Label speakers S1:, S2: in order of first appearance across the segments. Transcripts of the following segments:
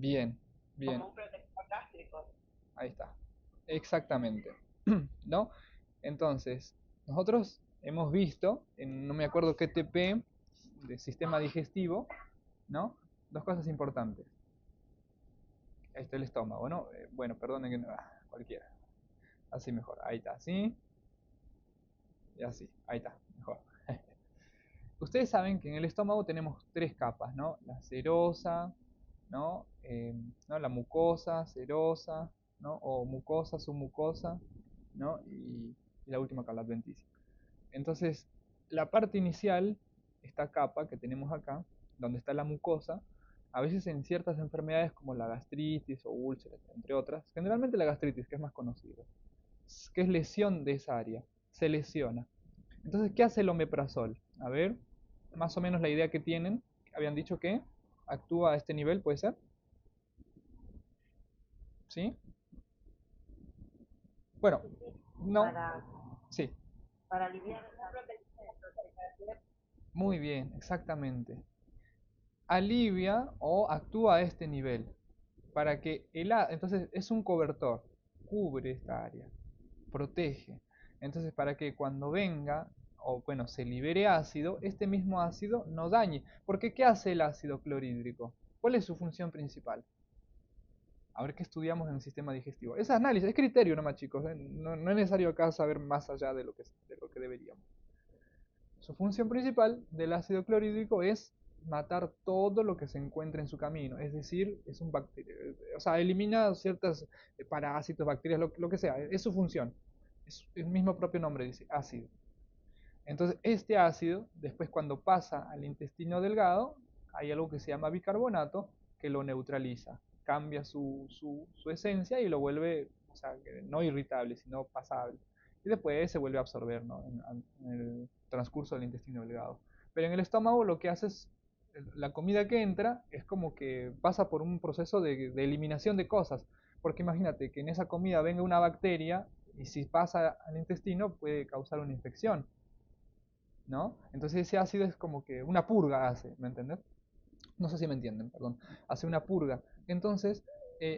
S1: Bien, bien,
S2: como un protector gástrico.
S1: ahí está. Exactamente. ¿No? Entonces, nosotros hemos visto, en no me acuerdo qué TP de sistema digestivo, ¿no? Dos cosas importantes. Ahí está el estómago, ¿no? Bueno, perdonen que no, cualquiera. Así mejor. Ahí está, así y así. Ahí está, mejor. Ustedes saben que en el estómago tenemos tres capas, ¿no? La serosa, ¿no? ¿No? La mucosa, serosa, ¿no? O mucosa, submucosa, ¿no? Y la última capa, la adventicia. Entonces, la parte inicial, esta capa que tenemos acá, donde está la mucosa, a veces en ciertas enfermedades como la gastritis o úlceras, entre otras, generalmente la gastritis, que es más conocida, que es lesión de esa área, se lesiona. Entonces, ¿qué hace el omeprazol? A ver, más o menos la idea que tienen, habían dicho que actúa a este nivel, ¿puede ser? ¿Sí? Bueno, no,
S2: Para,
S1: sí,
S2: para aliviar la protección.
S1: muy bien, exactamente. Alivia o actúa a este nivel para que entonces es un cobertor, cubre esta área, protege. Entonces para que cuando venga o bueno, se libere ácido, este mismo ácido no dañe. Porque ¿qué hace el ácido clorhídrico? ¿Cuál es su función principal? A ver qué estudiamos en el sistema digestivo. Es análisis, es criterio nomás, chicos. No, no es necesario acá saber más allá de lo que deberíamos. Su función principal del ácido clorhídrico es matar todo lo que se encuentre en su camino, es decir, es un bacteria, o sea, elimina ciertos parásitos, bacterias, lo que sea, es su función. Es el mismo propio nombre dice ácido. Entonces, este ácido, después cuando pasa al intestino delgado, hay algo que se llama bicarbonato que lo neutraliza, cambia su esencia y lo vuelve, o sea, no irritable, sino pasable. Y después se vuelve a absorber, ¿no? En el transcurso del intestino delgado. Pero en el estómago lo que hace es, la comida que entra es como que pasa por un proceso de eliminación de cosas. Porque imagínate que en esa comida venga una bacteria y si pasa al intestino puede causar una infección. ¿No? Entonces ese ácido es como que una purga hace, ¿me entiendes? No sé si me entienden, perdón. Hace una purga. Entonces,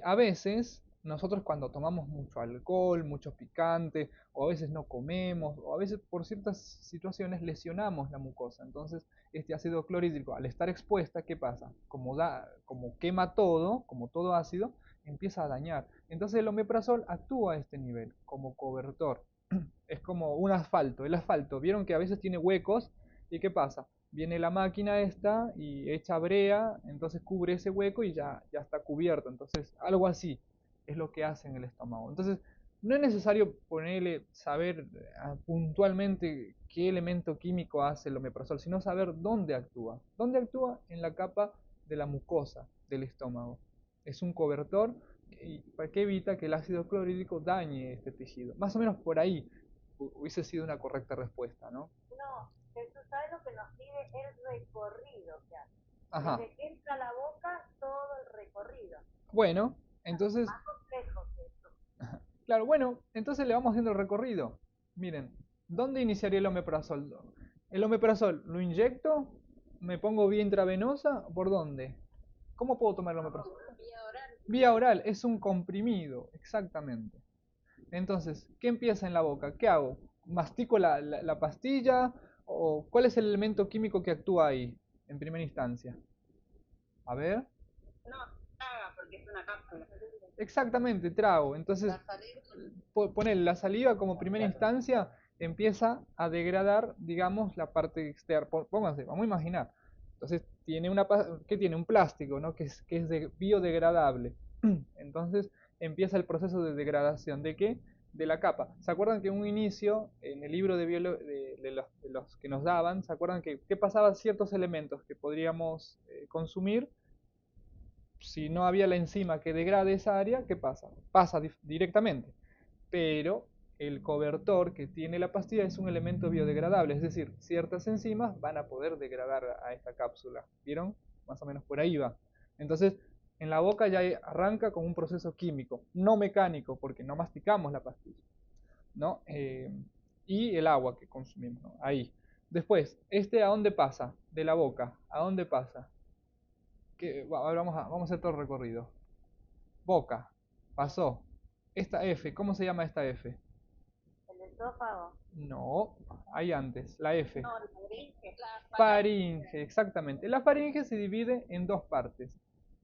S1: a veces nosotros cuando tomamos mucho alcohol, mucho picante, o a veces no comemos, o a veces por ciertas situaciones lesionamos la mucosa. Entonces, este ácido clorhídrico, al estar expuesta, ¿qué pasa? Como quema todo, como todo ácido, empieza a dañar. Entonces el omeprazol actúa a este nivel, como cobertor. Es como un asfalto. El asfalto, vieron que a veces tiene huecos. ¿Y qué pasa? Viene la máquina esta y echa brea, entonces cubre ese hueco y ya está cubierto. Entonces, algo así es lo que hace en el estómago. Entonces, no es necesario ponerle, saber puntualmente qué elemento químico hace el omeprazol, sino saber dónde actúa. ¿Dónde actúa? En la capa de la mucosa del estómago. Es un cobertor que evita que el ácido clorhídrico dañe este tejido. Más o menos por ahí hubiese sido una correcta respuesta, ¿no?
S2: No, Jesús, ¿sabes lo que nos pide? El recorrido que hace.
S1: Ajá.
S2: Desde que entra a la boca, todo el recorrido.
S1: Bueno, entonces,
S2: Más complejo que eso.
S1: claro, bueno, entonces le vamos haciendo el recorrido. Miren, ¿dónde iniciaría el omeprazol? El omeprazol, ¿lo inyecto? ¿Me pongo vía intravenosa? ¿Por dónde? ¿Cómo puedo tomar el omeprazol?
S2: Vía oral.
S1: Vía oral, es un comprimido, exactamente. Entonces, ¿qué empieza en la boca? ¿Qué hago? ¿Mastico la pastilla? ¿O cuál es el elemento químico que actúa ahí, en primera instancia? A ver.
S2: No, haga porque es una cápsula.
S1: Exactamente, trago. Entonces,
S2: La saliva.
S1: poner la saliva como primera instancia empieza a degradar, digamos, la parte externa. Pónganse, vamos a imaginar. Entonces, ¿qué tiene? Un plástico, ¿no? Que es biodegradable. Entonces, empieza el proceso de degradación. ¿De qué? De la capa. ¿Se acuerdan que en un inicio, en el libro de los que nos daban, ¿se acuerdan que qué pasaba ciertos elementos que podríamos consumir si no había la enzima que degrade esa área? ¿Qué pasa? Pasa directamente. Pero el cobertor que tiene la pastilla es un elemento biodegradable, es decir, ciertas enzimas van a poder degradar a esta cápsula. ¿Vieron? Más o menos por ahí va. Entonces, en la boca ya arranca con un proceso químico, no mecánico, porque no masticamos la pastilla, ¿no? Y el agua que consumimos, ¿no? Ahí. Después, ¿a dónde pasa? De la boca, ¿a dónde pasa? Ahora vamos a hacer todo el recorrido. Boca, pasó. Esta F, ¿cómo se llama esta F?
S2: El esófago.
S1: No, hay antes, la F.
S2: No, la faringe.
S1: Faringe, exactamente. La faringe se divide en dos partes,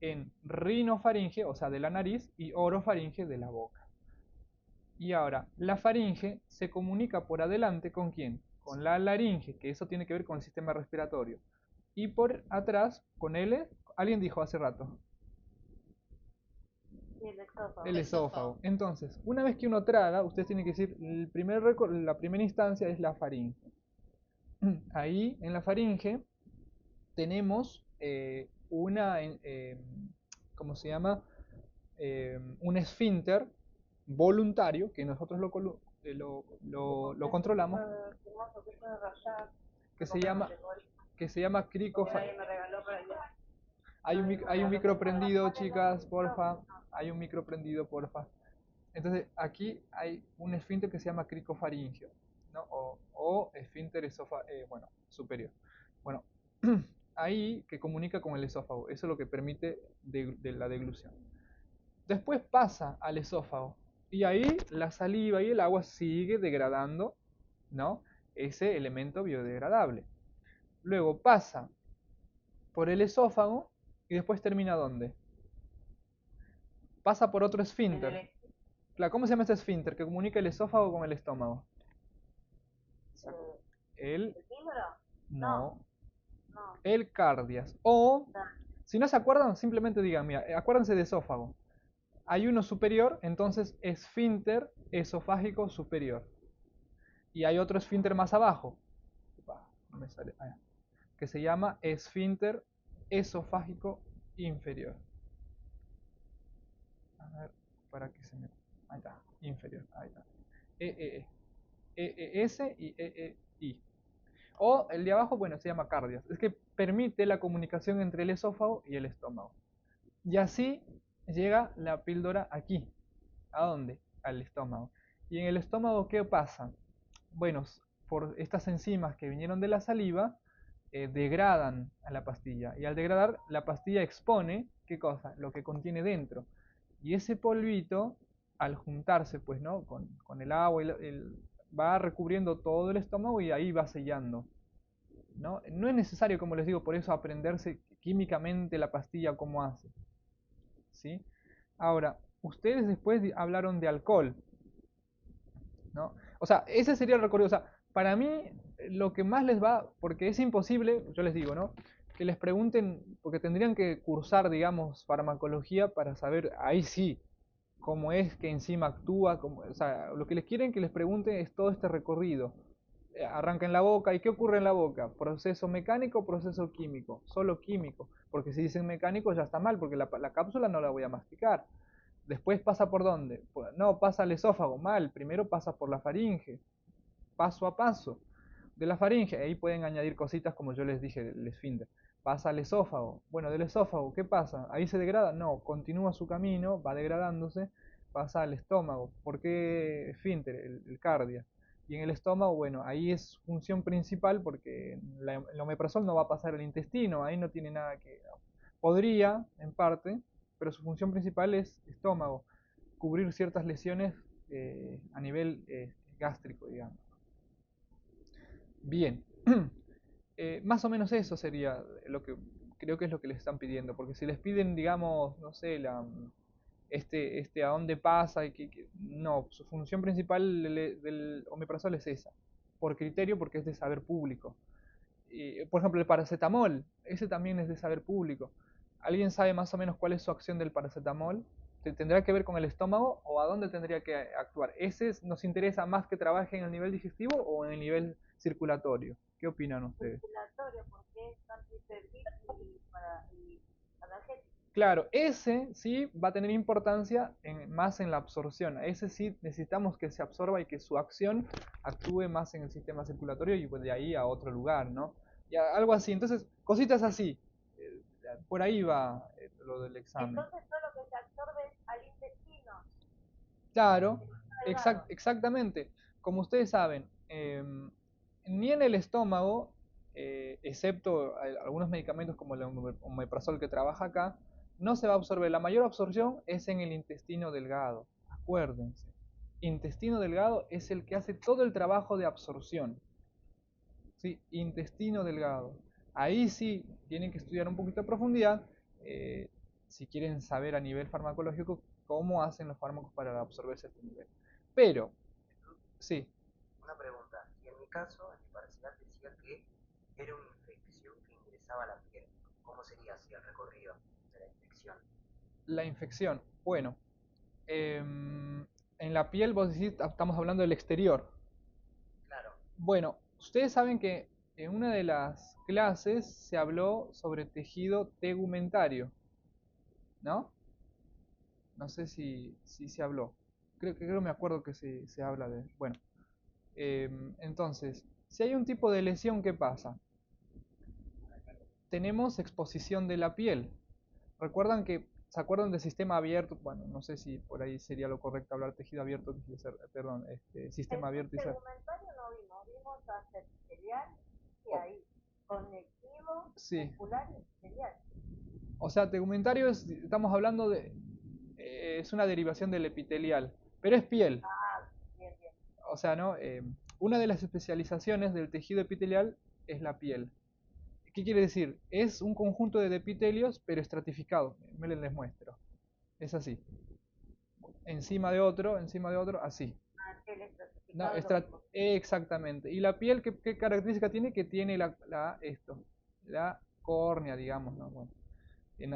S1: en rinofaringe, o sea, de la nariz, y orofaringe de la boca. Y ahora, la faringe se comunica por adelante ¿con quién? Con la laringe, que eso tiene que ver con el sistema respiratorio. Y por atrás, con L, alguien dijo hace rato,
S2: Y el esófago.
S1: el esófago. Entonces, una vez que uno traga, usted tiene que decir, la primera instancia es la faringe. Ahí, en la faringe, tenemos ¿cómo se llama? Un esfínter voluntario que nosotros lo controlamos,
S2: Hermoso, que puede rayar.
S1: que se llama, que se llama
S2: Nadie me regaló para allá.
S1: Hay un micro prendido, chicas, porfa. Hay un micro prendido, porfa. Entonces, aquí hay un esfínter que se llama cricofaringio, ¿no? O esfínter bueno, superior. Bueno, ahí que comunica con el esófago. Eso es lo que permite de la deglución. Después pasa al esófago. Y ahí la saliva y el agua sigue degradando, ¿no? Ese elemento biodegradable. Luego pasa por el esófago y después termina ¿dónde? Pasa por otro esfínter. Claro, ¿cómo se llama este esfínter que comunica el esófago con el estómago? El... No. El cardias. O, si no se acuerdan, simplemente digan, mira, acuérdense de esófago. Hay uno superior, entonces esfínter esofágico superior. Y hay otro esfínter más abajo, no me sale, que se llama esfínter esofágico inferior. A ver, para que se me... Ahí está, inferior, ahí está. S y I. O el de abajo, bueno, se llama cardias. Es que permite la comunicación entre el esófago y el estómago. Y así llega la píldora aquí. ¿A dónde? Al estómago. ¿Y en el estómago qué pasa? Bueno, por estas enzimas que vinieron de la saliva, degradan a la pastilla. Y al degradar, la pastilla expone, ¿qué cosa? Lo que contiene dentro. Y ese polvito, al juntarse, pues, ¿no? Con el agua, va recubriendo todo el estómago y ahí va sellando. ¿No? No es necesario, como les digo, por eso aprenderse químicamente la pastilla cómo hace. ¿Sí? Ahora, ustedes después hablaron de alcohol, ¿no? O sea, ese sería el recorrido. O sea, para mí lo que más les va, porque es imposible, yo les digo, ¿no? Que les pregunten, porque tendrían que cursar, digamos, farmacología para saber, ahí sí, cómo es que enzima actúa, o sea, lo que les quieren que les pregunten es todo este recorrido. Arranca en la boca, ¿y qué ocurre en la boca? ¿Proceso mecánico o proceso químico? Solo químico, porque si dicen mecánico ya está mal, porque la cápsula no la voy a masticar. Después pasa por dónde? No, pasa al esófago, mal. Primero pasa por la faringe, paso a paso. De la faringe, ahí pueden añadir cositas como yo les dije, el esfínter. Pasa al esófago. Bueno, del esófago, ¿qué pasa? ¿Ahí se degrada? No, continúa su camino, va degradándose, pasa al estómago. ¿Por qué esfínter? El cardia. Y en el estómago, bueno, ahí es función principal porque el omeprazol no va a pasar al intestino, ahí no tiene nada que... Podría, en parte, pero su función principal es estómago, cubrir ciertas lesiones a nivel gástrico, digamos. Bien, más o menos eso sería lo que creo que es lo que les están pidiendo, porque si les piden, digamos, no sé, a dónde pasa, no, su función principal del omeprazol es esa, por criterio, porque es de saber público. Por ejemplo, el paracetamol, ese también es de saber público. ¿Alguien sabe más o menos cuál es su acción del paracetamol? ¿Tendrá que ver con el estómago o a dónde tendría que actuar? ¿Ese nos interesa más que trabaje en el nivel digestivo o en el nivel circulatorio? ¿Qué opinan ustedes?
S2: Circulatorio, porque es antihipertensivo y analgésico.
S1: Claro, ese sí va a tener importancia más en la absorción. Ese sí necesitamos que se absorba y que su acción actúe más en el sistema circulatorio y pues de ahí a otro lugar, ¿no? Y algo así. Entonces, cositas así. Por ahí va lo del examen.
S2: Entonces todo lo que se absorbe al intestino.
S1: Claro, exactamente. Como ustedes saben, ni en el estómago excepto algunos medicamentos como el omeprazol que trabaja acá, no se va a absorber. La mayor absorción es en el intestino delgado. Acuérdense, intestino delgado es el que hace todo el trabajo de absorción. ¿Sí? Intestino delgado. Ahí sí tienen que estudiar un poquito a profundidad eh, si quieren saber a nivel farmacológico cómo hacen los fármacos para absorberse a este nivel. Pero, sí,
S3: Una pregunta. Y en mi caso, en mi parcial decía que era una infección que ingresaba a la piel. ¿Cómo sería así el recorrido de la infección?
S1: la infección. Bueno, en la piel vos decís, estamos hablando del exterior.
S3: Claro.
S1: Bueno, ustedes saben que en una de las clases se habló sobre tejido tegumentario, ¿no? No sé si se habló. Creo me acuerdo que se habla de... Bueno, entonces, si hay un tipo de lesión, ¿qué pasa? Tenemos exposición de la piel. Recuerdan que, ¿se acuerdan del sistema abierto? Bueno, no sé si por ahí sería lo correcto hablar tejido abierto, perdón, sistema abierto y cerrado.
S2: Segmentario no vimos, vimos hasta epitelial y
S1: Oh,
S2: ahí, conectivo,
S1: sí,
S2: muscular y epitelial.
S1: o sea, tegumentario estamos hablando de, es una derivación del epitelial, pero es piel.
S2: Ah, bien, bien.
S1: O sea, ¿no? Una de las especializaciones del tejido epitelial es la piel. ¿Qué quiere decir? Es un conjunto de epitelios, pero estratificado. Me les muestro. Es así. Encima de otro, así.
S2: Ah, el
S1: No,
S2: estratificado es lo mismo.
S1: exactamente. ¿Y la piel qué característica tiene? Que tiene la córnea, digamos, ¿no? Bueno,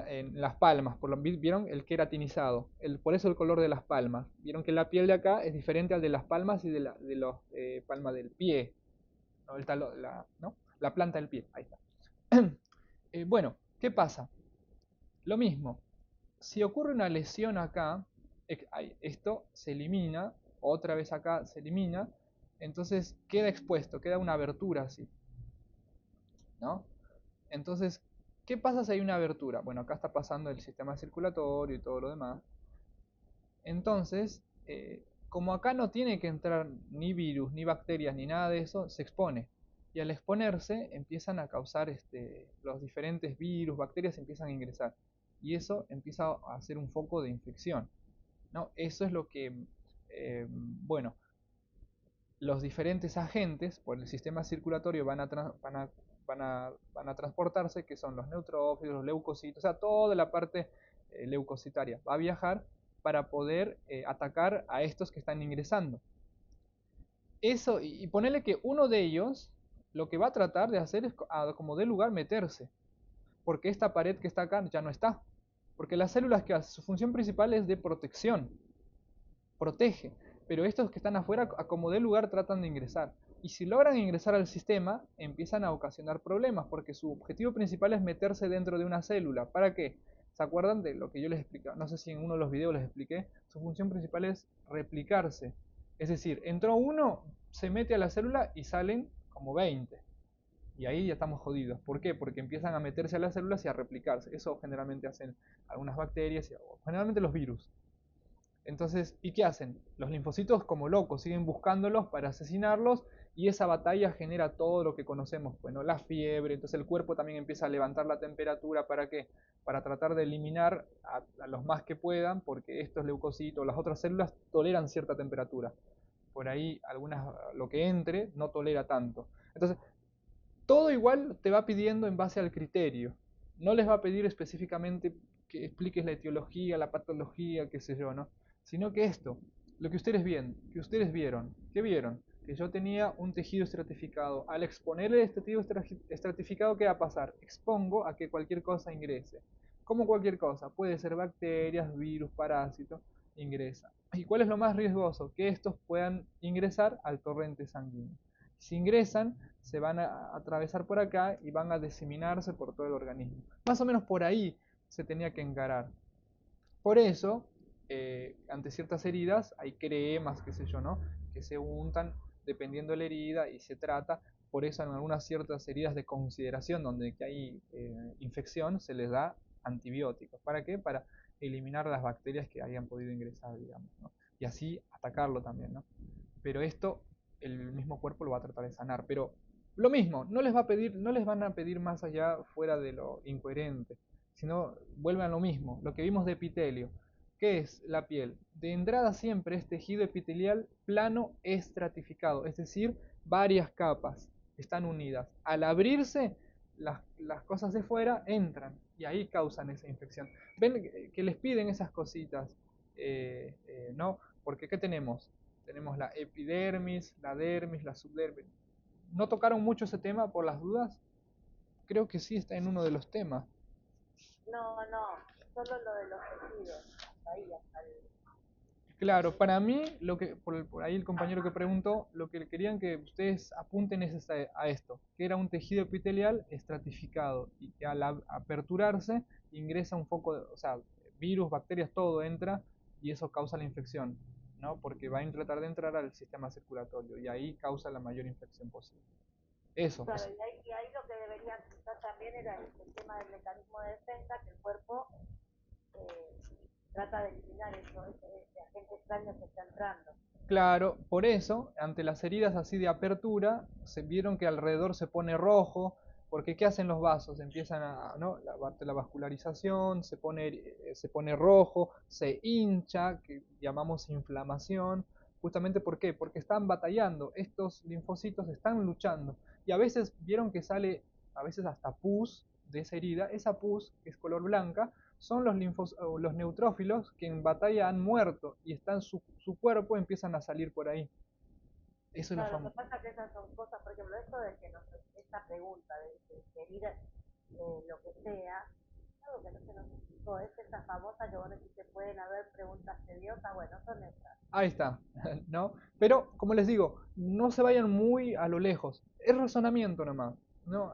S1: en las palmas, ¿vieron? El queratinizado. Por eso el color de las palmas. Vieron que la piel de acá es diferente al de las palmas y de los palmas del pie. ¿No? ¿no? La planta del pie. Ahí está. Bueno, ¿qué pasa? Lo mismo. Si ocurre una lesión acá, esto se elimina, otra vez acá se elimina, entonces queda expuesto, queda una abertura así, ¿no? Entonces, ¿qué pasa si hay una abertura? Bueno, acá está pasando el sistema circulatorio y todo lo demás. Entonces, como acá no tiene que entrar ni virus, ni bacterias, ni nada de eso, se expone. Y al exponerse empiezan a causar los diferentes virus, bacterias empiezan a ingresar. Y eso empieza a hacer un foco de infección, ¿no? Eso es lo que, bueno, los diferentes agentes por el sistema circulatorio van a transportarse, que son los neutrófilos, los leucocitos, o sea, toda la parte leucocitaria va a viajar para poder atacar a estos que están ingresando. Eso, y ponerle que uno de ellos lo que va a tratar de hacer es, como de lugar, meterse, porque esta pared que está acá ya no está. Porque las células que hacen, su función principal es de protección, protege, pero estos que están afuera, a como de lugar, tratan de ingresar. Y si logran ingresar al sistema, empiezan a ocasionar problemas, porque su objetivo principal es meterse dentro de una célula. ¿Para qué? ¿Se acuerdan de lo que yo les explicaba? No sé si en uno de los videos les expliqué. Su función principal es replicarse. Es decir, entró uno, se mete a la célula y salen como 20. Y ahí ya estamos jodidos. ¿Por qué? Porque empiezan a meterse a las células y a replicarse. Eso generalmente hacen algunas bacterias, o generalmente los virus. Entonces, ¿y qué hacen? Los linfocitos como locos siguen buscándolos para asesinarlos y esa batalla genera todo lo que conocemos, bueno, la fiebre, entonces el cuerpo también empieza a levantar la temperatura, ¿para qué? Para tratar de eliminar a los más que puedan, porque estos leucocitos, las otras células toleran cierta temperatura. Por ahí algunas, lo que entre no tolera tanto. Entonces, todo igual te va pidiendo en base al criterio. No les va a pedir específicamente que expliques la etiología, la patología, qué sé yo, ¿no? Sino que esto, lo que ustedes vieron, ¿qué vieron? Que yo tenía un tejido estratificado. Al exponer este tejido estratificado, ¿qué va a pasar? Expongo a que cualquier cosa ingrese. Como cualquier cosa, puede ser bacterias, virus, parásitos, ingresa. ¿Y cuál es lo más riesgoso? Que estos puedan ingresar al torrente sanguíneo. Si ingresan, se van a atravesar por acá y van a diseminarse por todo el organismo. Más o menos por ahí se tenía que encarar. Por eso, ante ciertas heridas, hay cremas, qué sé yo, ¿no? Que se untan dependiendo de la herida y se trata. Por eso en algunas ciertas heridas de consideración donde hay infección se les da antibióticos. ¿Para qué? Para eliminar las bacterias que hayan podido ingresar, digamos, ¿no? Y así atacarlo también, ¿no? Pero esto el mismo cuerpo lo va a tratar de sanar. Pero Lo mismo, no les va a pedir, no les van a pedir más allá fuera de lo incoherente, sino vuelven a lo mismo, lo que vimos de epitelio. ¿Qué es la piel? De entrada siempre es tejido epitelial plano estratificado, es decir, varias capas están unidas. Al abrirse, las cosas de fuera entran y ahí causan esa infección. Ven que les piden esas cositas, ¿no? Porque ¿qué tenemos? Tenemos la epidermis, la dermis, la subdermis. ¿No tocaron mucho ese tema por las dudas? Creo que sí está en uno de los temas.
S2: No, no, solo lo de los tejidos. Ahí, hasta el...
S1: Claro, para mí, por ahí el compañero que preguntó, lo que querían que ustedes apunten es a esto, que era un tejido epitelial estratificado y que al aperturarse ingresa un foco, o sea, virus, bacterias, todo entra y eso causa la infección, ¿no? Porque va a tratar de entrar al sistema circulatorio y ahí causa la mayor infección posible. Eso,
S2: Claro, y ahí lo que debería apuntar también era el tema del mecanismo de defensa, que el cuerpo eh, trata de eliminar eso, ese agente extraño que está entrando.
S1: claro, por eso, ante las heridas así de apertura, se vieron que alrededor se pone rojo, porque ¿qué hacen los vasos? Empiezan a, ¿no? La vascularización, se pone rojo, se hincha, que llamamos inflamación. Justamente ¿por qué? Porque están batallando, estos linfocitos están luchando. Y a veces vieron que sale, a veces hasta pus de esa herida, esa pus, que es color blanca, son los neutrófilos que en batalla han muerto y están su cuerpo empiezan a salir por ahí. Eso es la
S2: Claro, lo
S1: fama.
S2: que pasa es que esas son cosas, por ejemplo, esto de que nos, esta pregunta de pedir lo que sea, algo que no se nos explicó, es esa famosa que vos decís que pueden haber preguntas tediosas, bueno, son esas.
S1: Ahí está, ¿no? Pero, como les digo, no se vayan muy a lo lejos. Es razonamiento nomás, ¿no?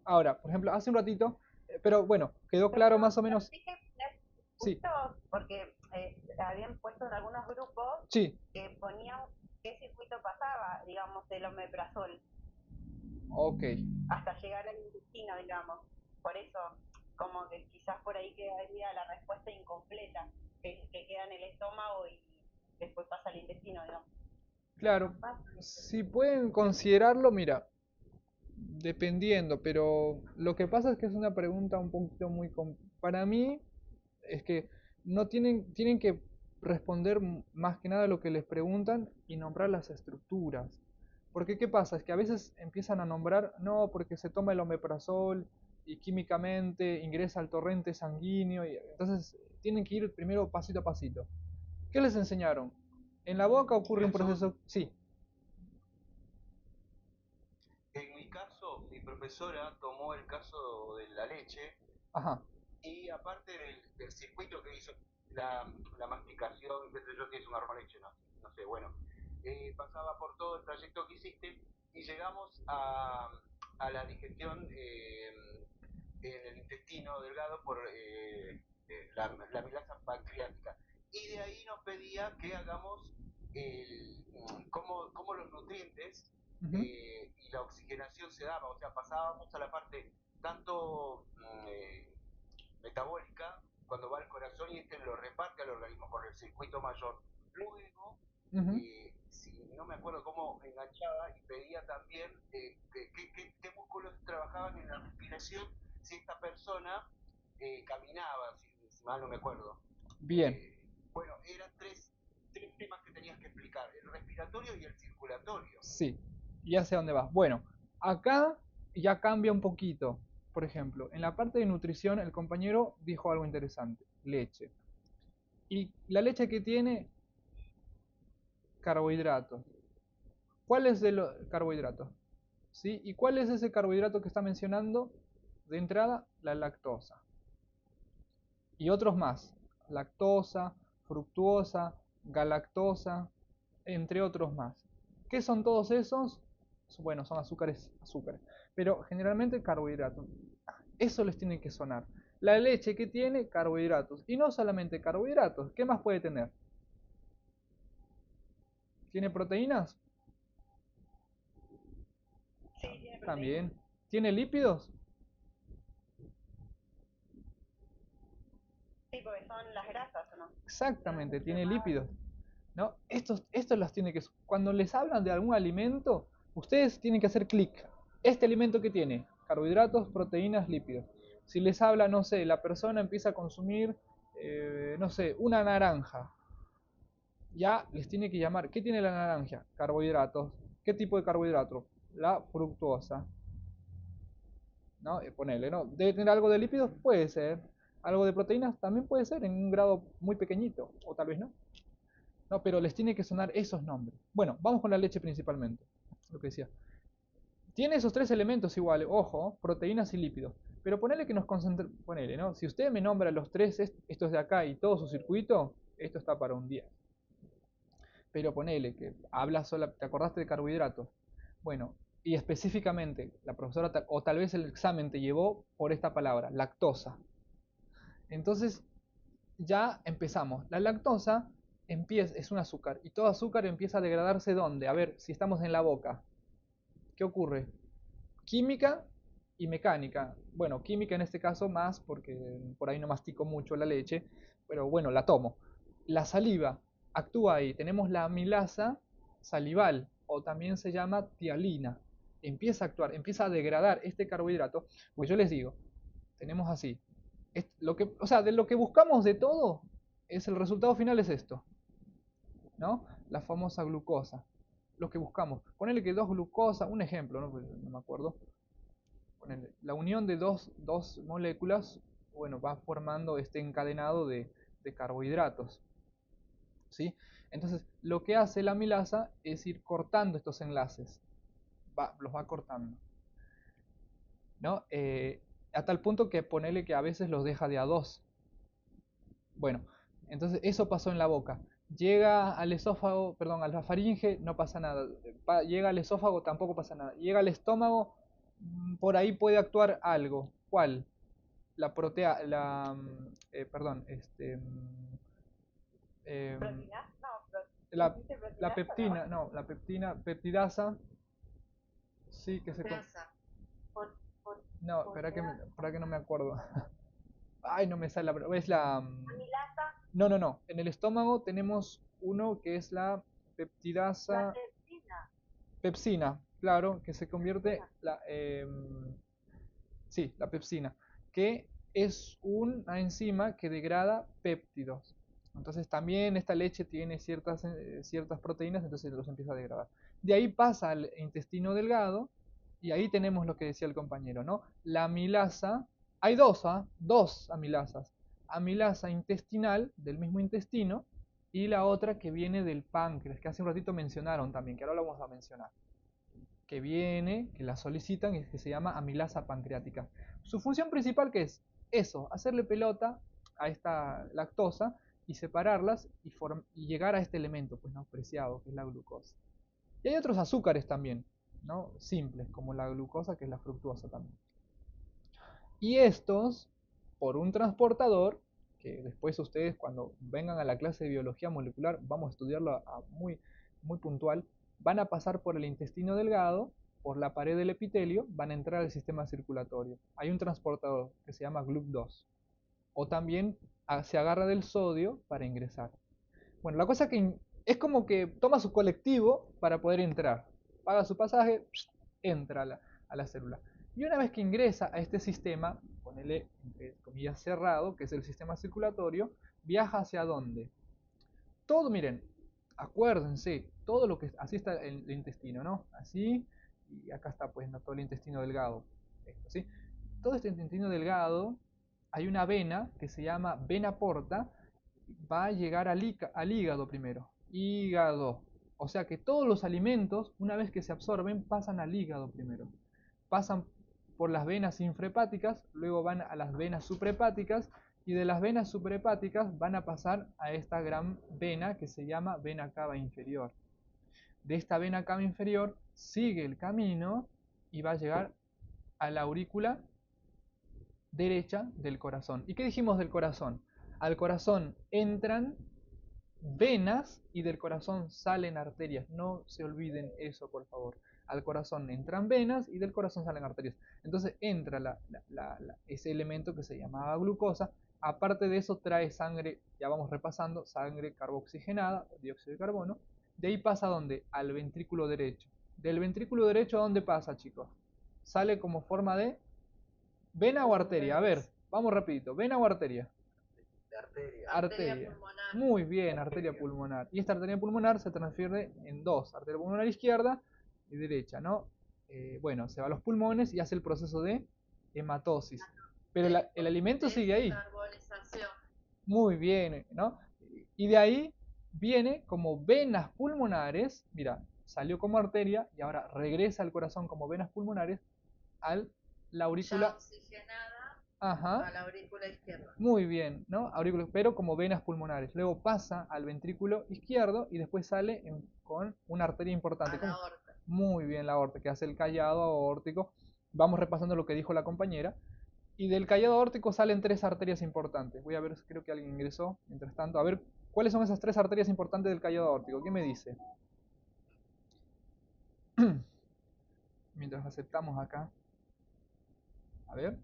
S1: Ahora, por ejemplo, hace un ratito, pero bueno, quedó claro más o
S2: Pero
S1: menos.
S2: dije,
S1: Sí,
S2: justo porque habían puesto en algunos grupos
S1: sí,
S2: que ponían qué circuito pasaba, digamos, el omeprazol,
S1: ok.
S2: hasta llegar al intestino, digamos. Por eso, como que quizás por ahí quedaría la respuesta incompleta, que queda en el estómago y después pasa al intestino, digamos.
S1: Claro,
S2: No pasa.
S1: si pueden considerarlo, mira, dependiendo, pero lo que pasa es que es una pregunta un poquito muy... Para mí es que no tienen que responder más que nada lo que les preguntan y nombrar las estructuras. Porque ¿qué pasa? Es que a veces empiezan a nombrar, no, porque se toma el omeprazol y químicamente ingresa al torrente sanguíneo, y entonces tienen que ir primero pasito a pasito. ¿Qué les enseñaron? En la boca ocurre un
S4: Profesor,
S1: proceso, sí,
S4: en mi caso, mi profesora tomó el caso de la leche
S1: ajá,
S4: y aparte del circuito que hizo, la masticación, qué sé yo, si es un arma leche, no, no sé, bueno, pasaba por todo el trayecto que hiciste y llegamos a la digestión en el intestino delgado por la milasa pancreática. Y de ahí nos pedía que hagamos cómo los nutrientes
S1: ujú,
S4: y la oxigenación se daba, o sea, pasábamos a la parte tanto metabólica, cuando va al corazón y este lo reparte al organismo por el circuito mayor. Luego,
S1: ujú.
S4: si no me acuerdo cómo enganchaba y pedía también qué músculos trabajaban en la respiración si esta persona caminaba, si mal no me acuerdo.
S1: Bien,
S4: Bueno, eran tres temas que tenías que explicar, el respiratorio y el circulatorio.
S1: sí, ya sé a dónde vas. Bueno, acá ya cambia un poquito. Por ejemplo, en la parte de nutrición, el compañero dijo algo interesante, leche. ¿Y la leche que tiene? Carbohidratos. ¿Cuál es el carbohidrato? ¿Sí? ¿Y cuál es ese carbohidrato que está mencionando? De entrada, la lactosa. Y otros más. Lactosa, fructuosa, galactosa, entre otros más. ¿Qué son todos esos? Bueno, son azúcares, azúcares. Pero generalmente carbohidratos. Eso les tiene que sonar. La leche que tiene carbohidratos. Y no solamente carbohidratos. ¿Qué más puede tener? ¿Tiene proteínas?
S2: Sí, tiene proteína.
S1: También. ¿Tiene lípidos?
S2: Sí, porque son las grasas, ¿o no?
S1: Exactamente,
S2: Grasas
S1: tiene
S2: quemadas.
S1: lípidos. ¿No? Estos los tiene que... Cuando les hablan de algún alimento, ustedes tienen que hacer clic. Este alimento que tiene carbohidratos, proteínas, lípidos. Si les habla, no sé, la persona empieza a consumir, no sé, una naranja, ya les tiene que llamar, ¿qué tiene la naranja? Carbohidratos. ¿Qué tipo de carbohidrato? La fructuosa. ¿No? Ponele, ¿no? ¿Debe tener algo de lípidos? Puede ser. Algo de proteínas también puede ser en un grado muy pequeñito, o tal vez no. No, pero les tiene que sonar esos nombres. Bueno, vamos con la leche principalmente. Lo que decía. Tiene esos tres elementos iguales, ojo, proteínas y lípidos. Pero ponele que nos concentremos, ponele, ¿no? Si usted me nombra los tres, estos de acá y todo su circuito, esto está para un día. Pero ponele que habla sola, te acordaste de carbohidratos. Bueno, y específicamente la profesora o tal vez el examen te llevó por esta palabra, lactosa. Entonces ya empezamos. La lactosa es un azúcar y todo azúcar empieza a degradarse ¿dónde? A ver, si estamos en la boca. ¿Qué ocurre? Química y mecánica. Bueno, química en este caso más porque por ahí no mastico mucho la leche, pero bueno, la tomo. La saliva actúa ahí. Tenemos la amilasa salival o también se llama tialina. Empieza a actuar, empieza a degradar este carbohidrato. Pues yo les digo, tenemos así. Lo que, o sea, de lo que buscamos de todo, es el resultado final es esto, ¿no? La famosa glucosa. Lo que buscamos. Ponerle que dos glucosa, un ejemplo, ¿no? No me acuerdo. La unión de dos moléculas, bueno, va formando este encadenado de carbohidratos, ¿sí? Entonces, lo que hace la amilasa es ir cortando estos enlaces, los va cortando, ¿no? A tal punto que ponele que a veces los deja de a dos. Bueno, entonces eso pasó en la boca. Llega al esófago, perdón, a la faringe, no pasa nada. Llega al esófago, tampoco pasa nada. Llega al estómago, por ahí puede actuar algo. ¿Cuál? La protea, perdón, em,
S2: ¿Proteína? No,
S1: la,
S2: ¿dijiste
S1: la
S2: proteína?
S1: peptina, no, la peptina, peptidasa, sí, que se...
S2: Proteasa. Por, por,
S1: No, espera que no me acuerdo. Ay, no me sale la... Es la...
S2: amilasa,
S1: No, no, no. En el estómago tenemos uno que es la
S2: la
S1: peptidasa,
S2: pepsina.
S1: pepsina, claro, que se convierte,
S2: Pepsina.
S1: sí, la pepsina, que es una enzima que degrada péptidos. Entonces también esta leche tiene ciertas proteínas, entonces los empieza a degradar. De ahí pasa al intestino delgado y ahí tenemos lo que decía el compañero, ¿no? La amilasa, hay dos amilasas. Amilasa intestinal del mismo intestino y la otra que viene del páncreas, que hace un ratito mencionaron también, que ahora lo vamos a mencionar que viene, que la solicitan, y que se llama amilasa pancreática. Su función principal que es eso, hacerle pelota a esta lactosa y separarlas y llegar a este elemento pues no preciado que es la glucosa. Y hay otros azúcares también, ¿no? Simples, como la glucosa que es la fructuosa también. Y estos, por un transportador, que después ustedes cuando vengan a la clase de biología molecular, vamos a estudiarlo muy puntual, van a pasar por el intestino delgado, por la pared del epitelio, van a entrar al sistema circulatorio. Hay un transportador que se llama GLUC2. O también se agarra del sodio para ingresar. Bueno, la cosa que es como que toma su colectivo para poder entrar. Paga su pasaje, entra a la célula. Y una vez que ingresa a este sistema, ponele entre comillas cerrado, que es el sistema circulatorio, viaja hacia dónde. Todo, miren, acuérdense, todo lo que así está el intestino, ¿no? Así, y acá está pues no, todo el intestino delgado. Esto, ¿sí? Todo este intestino delgado, hay una vena que se llama vena porta, va a llegar al hígado primero. Hígado. O sea que todos los alimentos, una vez que se absorben, pasan al hígado primero. Pasan por las venas infrahepáticas, luego van a las venas suprahepáticas y de las venas suprahepáticas van a pasar a esta gran vena que se llama vena cava inferior. De esta vena cava inferior sigue el camino y va a llegar a la aurícula derecha del corazón. ¿Y qué dijimos del corazón? Al corazón entran venas y del corazón salen arterias. No se olviden eso, por favor. Al corazón entran venas y del corazón salen arterias. Entonces entra ese elemento que se llamaba glucosa. Aparte de eso trae sangre, ya vamos repasando, sangre carboxigenada, dióxido de carbono. De ahí pasa ¿a dónde? Al ventrículo derecho. Del ventrículo derecho ¿a dónde pasa, chicos? sale como forma de vena o arteria. A ver, vamos rapidito. ¿Vena o arteria?
S3: De arteria.
S1: Arteria.
S5: pulmonar.
S1: Muy bien, arteria pulmonar. Y esta arteria pulmonar se transfiere en dos, arteria pulmonar izquierda y derecha, ¿no? Bueno, se va a los pulmones y hace el proceso de hematosis. Pero el alimento sigue ahí.
S5: Descarbonización.
S1: Muy bien, ¿no? Y de ahí viene como venas pulmonares, mira, salió como arteria y ahora regresa al corazón como venas pulmonares a la
S5: Ya
S1: aurícula.
S5: oxigenada
S1: Ajá.
S5: a la aurícula izquierda.
S1: Muy bien, ¿no? Aurícula, pero como venas pulmonares. Luego pasa al ventrículo izquierdo y después sale con una arteria importante.
S5: A la aorta.
S1: Muy bien, la aorta, que hace el callado aórtico. Vamos repasando lo que dijo la compañera. Y del callado aórtico salen tres arterias importantes. Voy a ver, creo que alguien ingresó. Mientras tanto, a ver, ¿cuáles son esas tres arterias importantes del callado aórtico? ¿Qué me dice? Mientras aceptamos acá. A ver,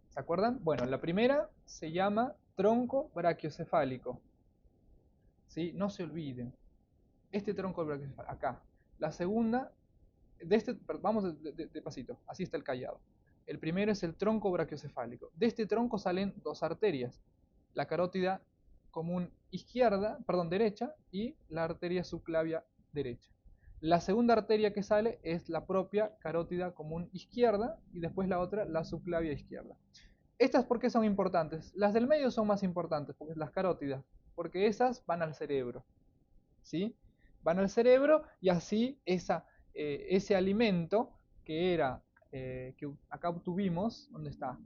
S1: ¿se acuerdan? Bueno, la primera se llama tronco brachiocefálico. ¿Sí? No se olviden. Este tronco brachiocefálico, acá. La segunda, vamos de pasito, así está el callado. El primero es el tronco brachiocefálico. De este tronco salen dos arterias, la carótida común izquierda, perdón, derecha, y la arteria subclavia derecha. La segunda arteria que sale es la propia carótida común izquierda y después la otra, la subclavia izquierda. ¿Estas por qué son importantes? Las del medio son más importantes, porque las carótidas, porque esas van al cerebro, ¿sí? Van al cerebro y así ese alimento que era, que acá obtuvimos, ¿dónde está?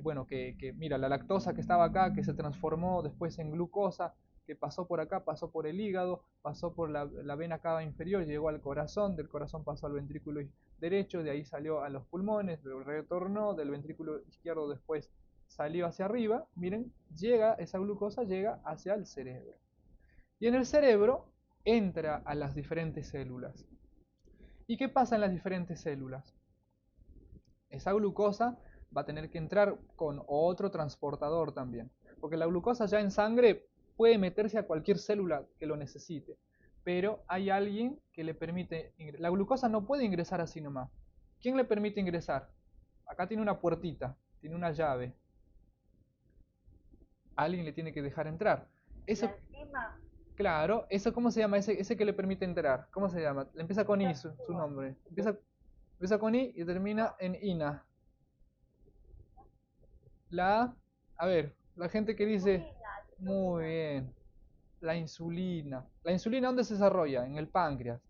S1: Bueno, mira, la lactosa que estaba acá, que se transformó después en glucosa, que pasó por acá, pasó por el hígado, pasó por la vena cava inferior, llegó al corazón, del corazón pasó al ventrículo derecho, de ahí salió a los pulmones, luego retornó, del ventrículo izquierdo después salió hacia arriba, miren, esa glucosa llega hacia el cerebro. Y en el cerebro entra a las diferentes células. ¿Y qué pasa en las diferentes células? Esa glucosa va a tener que entrar con otro transportador también. Porque la glucosa ya en sangre puede meterse a cualquier célula que lo necesite. Pero hay alguien que le permite ingresar. La glucosa no puede ingresar así nomás. ¿Quién le permite ingresar? Acá tiene una puertita, tiene una llave. Alguien le tiene que dejar entrar. Ese, claro, ¿eso cómo se llama? Ese que le permite entrar. ¿Cómo se llama? Empieza con I, su nombre. Empieza con I y termina en INA. A ver, la gente que dice, muy bien, la insulina. ¿La insulina dónde se desarrolla? En el páncreas.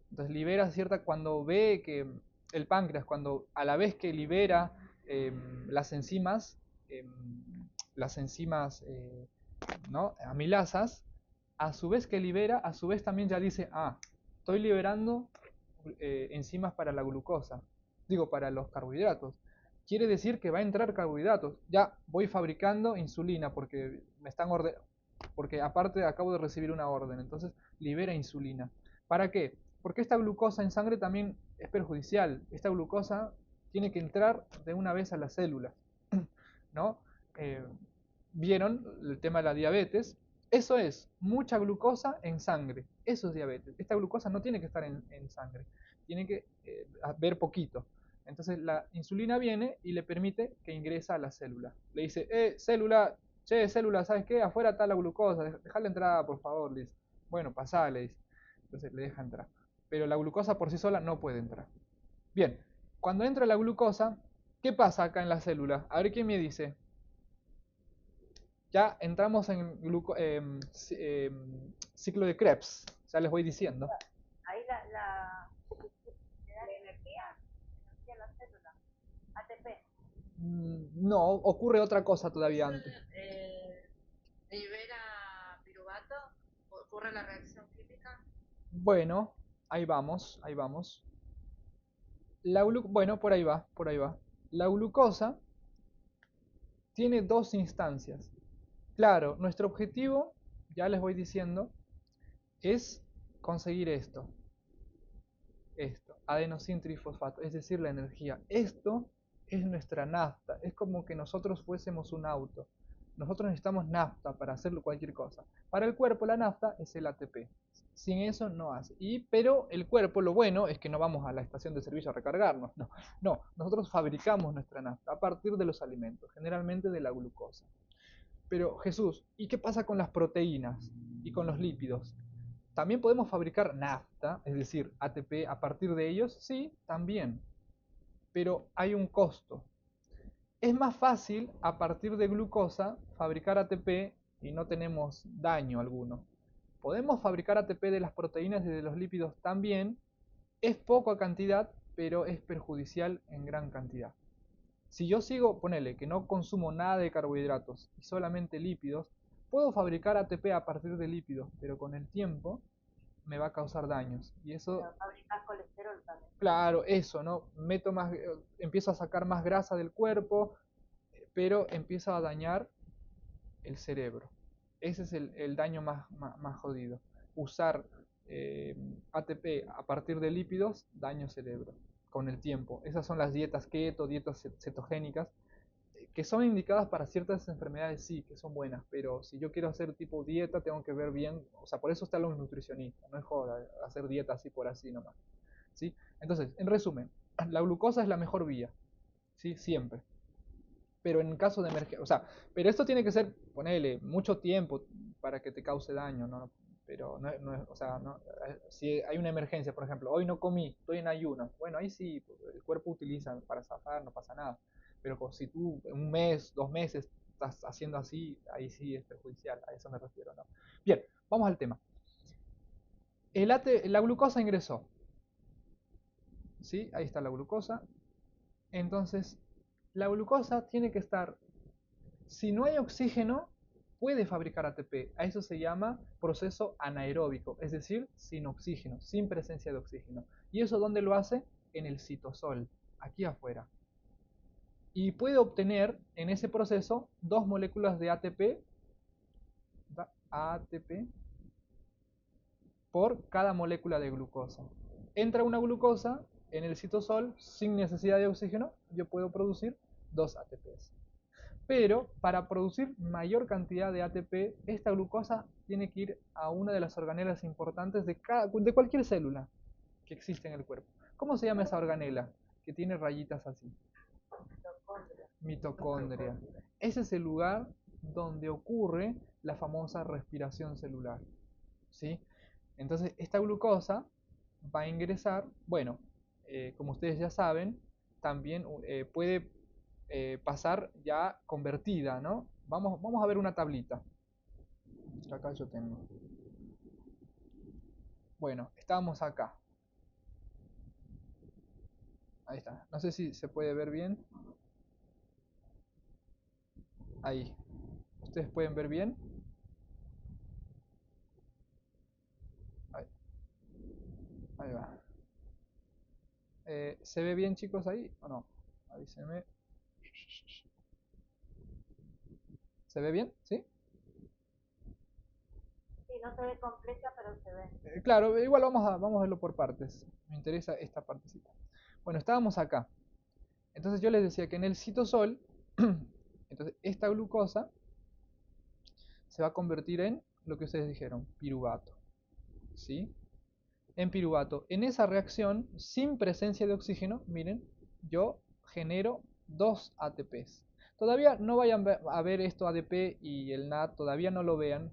S1: Entonces libera cuando ve que el páncreas, cuando a la vez que libera las enzimas, ¿no? Amilasas, a su vez que libera, a su vez también ya dice, estoy liberando enzimas para la glucosa, digo, para los carbohidratos. Quiere decir que va a entrar carbohidratos. Ya voy fabricando insulina porque me están porque aparte acabo de recibir una orden, entonces libera insulina. ¿Para qué? Porque esta glucosa en sangre también es perjudicial. Esta glucosa tiene que entrar de una vez a las células, ¿no? ¿Vieron el tema de la diabetes? Eso es mucha glucosa en sangre. Eso es diabetes. Esta glucosa no tiene que estar en sangre. Tiene que haber poquito. Entonces la insulina viene y le permite que ingresa a la célula. Le dice, célula, célula, ¿sabes qué? Afuera está la glucosa, dejale entrar, por favor, le dice. Bueno, pasá, le dice. Entonces le deja entrar. Pero la glucosa por sí sola no puede entrar. Bien, cuando entra la glucosa, ¿qué pasa acá en la célula? A ver quién me dice. Ya entramos en ciclo de Krebs, ya les voy diciendo.
S2: Ahí le da energía a la célula, ATP.
S1: No, ocurre otra cosa todavía antes.
S5: ¿Libera piruvato? ¿Ocurre la reacción química?
S1: Bueno, ahí vamos, ahí vamos. Bueno, por ahí va, por ahí va. La glucosa tiene dos instancias. Claro, nuestro objetivo, ya les voy diciendo, es conseguir esto, adenosín trifosfato, es decir, la energía. Esto es nuestra nafta, es como que nosotros fuésemos un auto. Nosotros necesitamos nafta para hacer cualquier cosa. Para el cuerpo la nafta es el ATP. Sin eso no hace. Pero el cuerpo, lo bueno es que no vamos a la estación de servicio a recargarnos. No, no, nosotros fabricamos nuestra nafta a partir de los alimentos, generalmente de la glucosa. Pero Jesús, ¿y qué pasa con las proteínas y con los lípidos? ¿También podemos fabricar nafta, es decir, ATP a partir de ellos? Sí, también. Pero hay un costo. Es más fácil a partir de glucosa fabricar ATP y no tenemos daño alguno. Podemos fabricar ATP de las proteínas y de los lípidos también. Es poca cantidad, pero es perjudicial en gran cantidad. Si yo sigo, ponele, que no consumo nada de carbohidratos y solamente lípidos, puedo fabricar ATP a partir de lípidos, pero con el tiempo me va a causar daños. Y eso,
S2: Pero fabricás colesterol también.
S1: claro, eso, ¿no? Empiezo a sacar más grasa del cuerpo, pero empiezo a dañar el cerebro. Ese es el daño más jodido. Usar ATP a partir de lípidos, daño cerebro con el tiempo. Esas son las dietas keto, dietas cetogénicas, que son indicadas para ciertas enfermedades, sí, que son buenas, pero si yo quiero hacer tipo dieta, tengo que ver bien, o sea, por eso están los nutricionistas, no es joda hacer dieta así por así nomás, ¿sí? Entonces, en resumen, la glucosa es la mejor vía, ¿sí? Siempre. Pero en caso de emergencia, o sea, pero esto tiene que ser, ponele, mucho tiempo para que te cause daño, ¿no? Pero o sea, no, si hay una emergencia, por ejemplo, hoy no comí, estoy en ayuno, bueno, ahí sí, el cuerpo utiliza para zafar, no pasa nada. Pero si tú un mes, 2 meses estás haciendo así, ahí sí es perjudicial, a eso me refiero, ¿no? Bien, vamos al tema. La glucosa ingresó, ¿sí? Ahí está la glucosa. Entonces, la glucosa tiene que estar, si no hay oxígeno, puede fabricar ATP. A eso se llama proceso anaeróbico, es decir, sin oxígeno, sin presencia de oxígeno. ¿Y eso dónde lo hace? En el citosol, aquí afuera. Y puede obtener en ese proceso 2 moléculas de ATP por cada molécula de glucosa. Entra una glucosa en el citosol sin necesidad de oxígeno, yo puedo producir 2 ATPs. Pero para producir mayor cantidad de ATP, esta glucosa tiene que ir a una de las organelas importantes de cualquier célula que existe en el cuerpo. ¿Cómo se llama esa organela? Que tiene rayitas así. Mitocondria. Ese es el lugar donde ocurre la famosa respiración celular, ¿sí? Entonces, esta glucosa va a ingresar, bueno, como ustedes ya saben, también puede pasar ya convertida, ¿no? Vamos a ver una tablita. Acá yo tengo. Bueno, estábamos acá. Ahí está. No sé si se puede ver bien. Ahí. ¿Ustedes pueden ver bien? Ahí, ahí va. ¿Se ve bien, chicos, ahí o no? Avísenme. ¿Se ve bien? ¿Sí?
S2: Sí, no se ve completa, pero se ve.
S1: Claro, igual vamos a verlo por partes. Me interesa esta partecita. Bueno, estábamos acá. Entonces yo les decía que en el citosol, entonces esta glucosa se va a convertir en lo que ustedes dijeron, piruvato. ¿Sí? En piruvato. En esa reacción, sin presencia de oxígeno, miren, yo genero 2 ATPs. Todavía no vayan a ver esto ADP y el NAD, todavía no lo vean.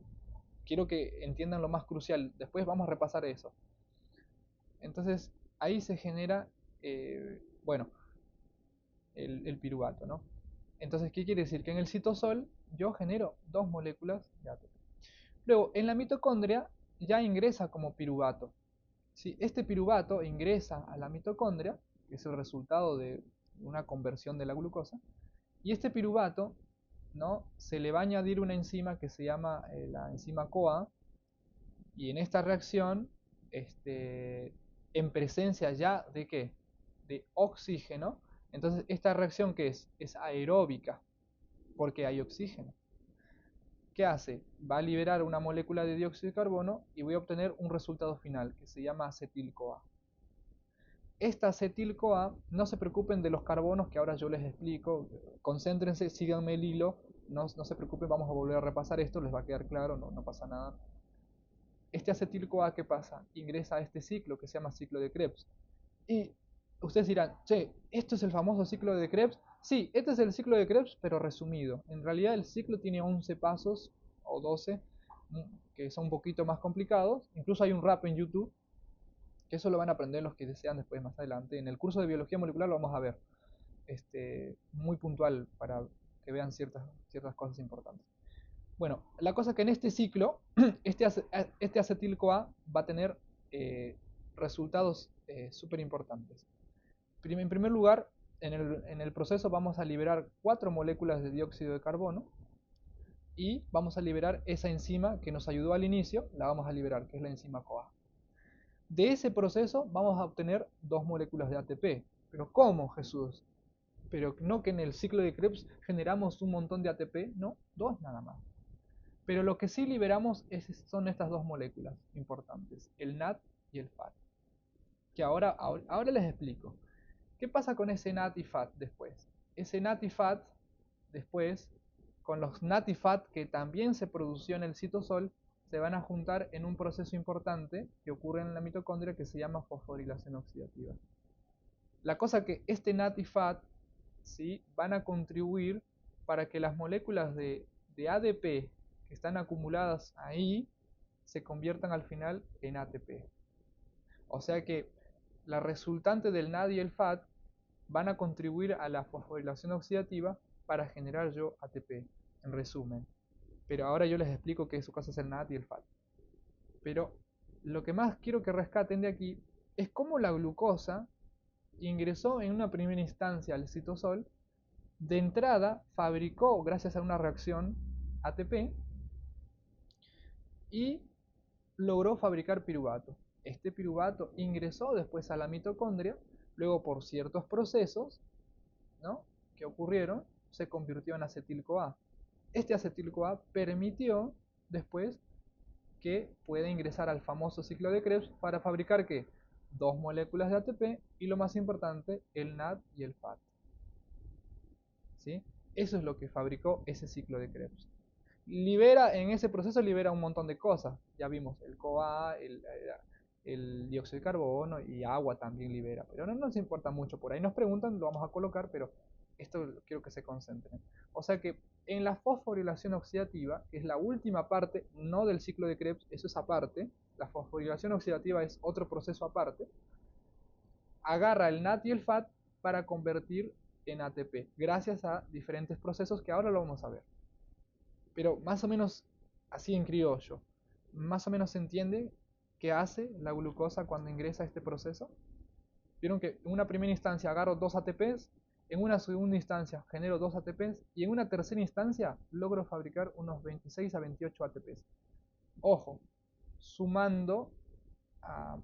S1: Quiero que entiendan lo más crucial. Después vamos a repasar eso. Entonces, ahí se genera, bueno, el piruvato, ¿no? Entonces, ¿qué quiere decir? Que en el citosol yo genero 2 moléculas de ATP. Luego, en la mitocondria ya ingresa como piruvato. ¿Sí? Este piruvato ingresa a la mitocondria, que es el resultado de una conversión de la glucosa, y este piruvato, ¿no? Se le va a añadir una enzima que se llama la enzima CoA, y en esta reacción, en presencia ya de ¿qué? De oxígeno, entonces esta reacción ¿qué es? Es aeróbica, porque hay oxígeno. ¿Qué hace? Va a liberar una molécula de dióxido de carbono y voy a obtener un resultado final que se llama acetil-CoA. Esta acetil-CoA, no se preocupen de los carbonos que ahora yo les explico, concéntrense, síganme el hilo, no se preocupen, vamos a volver a repasar esto, les va a quedar claro, no pasa nada. este acetil-CoA, ¿qué pasa? Ingresa a este ciclo que se llama ciclo de Krebs. Y ustedes dirán, che, ¿esto es el famoso ciclo de Krebs? Sí, este es el ciclo de Krebs, pero resumido. En realidad el ciclo tiene 11 pasos o 12, que son un poquito más complicados. Incluso hay un rap en YouTube, que eso lo van a aprender los que desean después más adelante. En el curso de biología molecular lo vamos a ver, muy puntual para que vean ciertas cosas importantes. Bueno, la cosa es que en este ciclo, este acetil-CoA va a tener resultados súper importantes. En primer lugar, en el proceso vamos a liberar 4 moléculas de dióxido de carbono y vamos a liberar esa enzima que nos ayudó al inicio, la vamos a liberar, que es la enzima CoA. De ese proceso vamos a obtener 2 moléculas de ATP. ¿Pero cómo, Jesús? Pero no que en el ciclo de Krebs generamos un montón de ATP, no, 2 nada más. Pero lo que sí liberamos son estas 2 moléculas importantes, el NAD y el FAT. Que ahora les explico. ¿Qué pasa con ese NAD y FAT después? Ese NAD y FAT después, con los NAD y FAT que también se produció en el citosol, se van a juntar en un proceso importante que ocurre en la mitocondria que se llama fosforilación oxidativa. La cosa que este NAD y FAT, ¿sí?, van a contribuir para que las moléculas de ADP que están acumuladas ahí se conviertan al final en ATP. O sea que la resultante del NAD y el FAT van a contribuir a la fosforilación oxidativa para generar yo ATP, en resumen. Pero ahora yo les explico qué cosa es el NAD y el FAT. Pero lo que más quiero que rescaten de aquí es cómo la glucosa ingresó en una primera instancia al citosol, de entrada fabricó, gracias a una reacción, ATP y logró fabricar piruvato. Este piruvato ingresó después a la mitocondria, luego por ciertos procesos, ¿no?, que ocurrieron, se convirtió en acetil-CoA. Este acetil-CoA permitió después que pueda ingresar al famoso ciclo de Krebs para fabricar ¿qué? 2 moléculas de ATP y lo más importante, el NAD y el FAT. ¿Sí? Eso es lo que fabricó ese ciclo de Krebs. En ese proceso libera un montón de cosas. Ya vimos el CoA, el dióxido de carbono y agua también libera. Pero no nos importa mucho. Por ahí nos preguntan, lo vamos a colocar, pero esto quiero que se concentren. O sea que en la fosforilación oxidativa, que es la última parte, no del ciclo de Krebs, eso es aparte. La fosforilación oxidativa es otro proceso aparte. Agarra el NAD y el FAT para convertir en ATP, gracias a diferentes procesos que ahora lo vamos a ver. Pero más o menos así en criollo, más o menos se entiende qué hace la glucosa cuando ingresa a este proceso. Vieron que en una primera instancia agarro 2 ATPs, en una segunda instancia genero 2 ATPs y en una tercera instancia logro fabricar unos 26 a 28 ATPs. Ojo, sumando a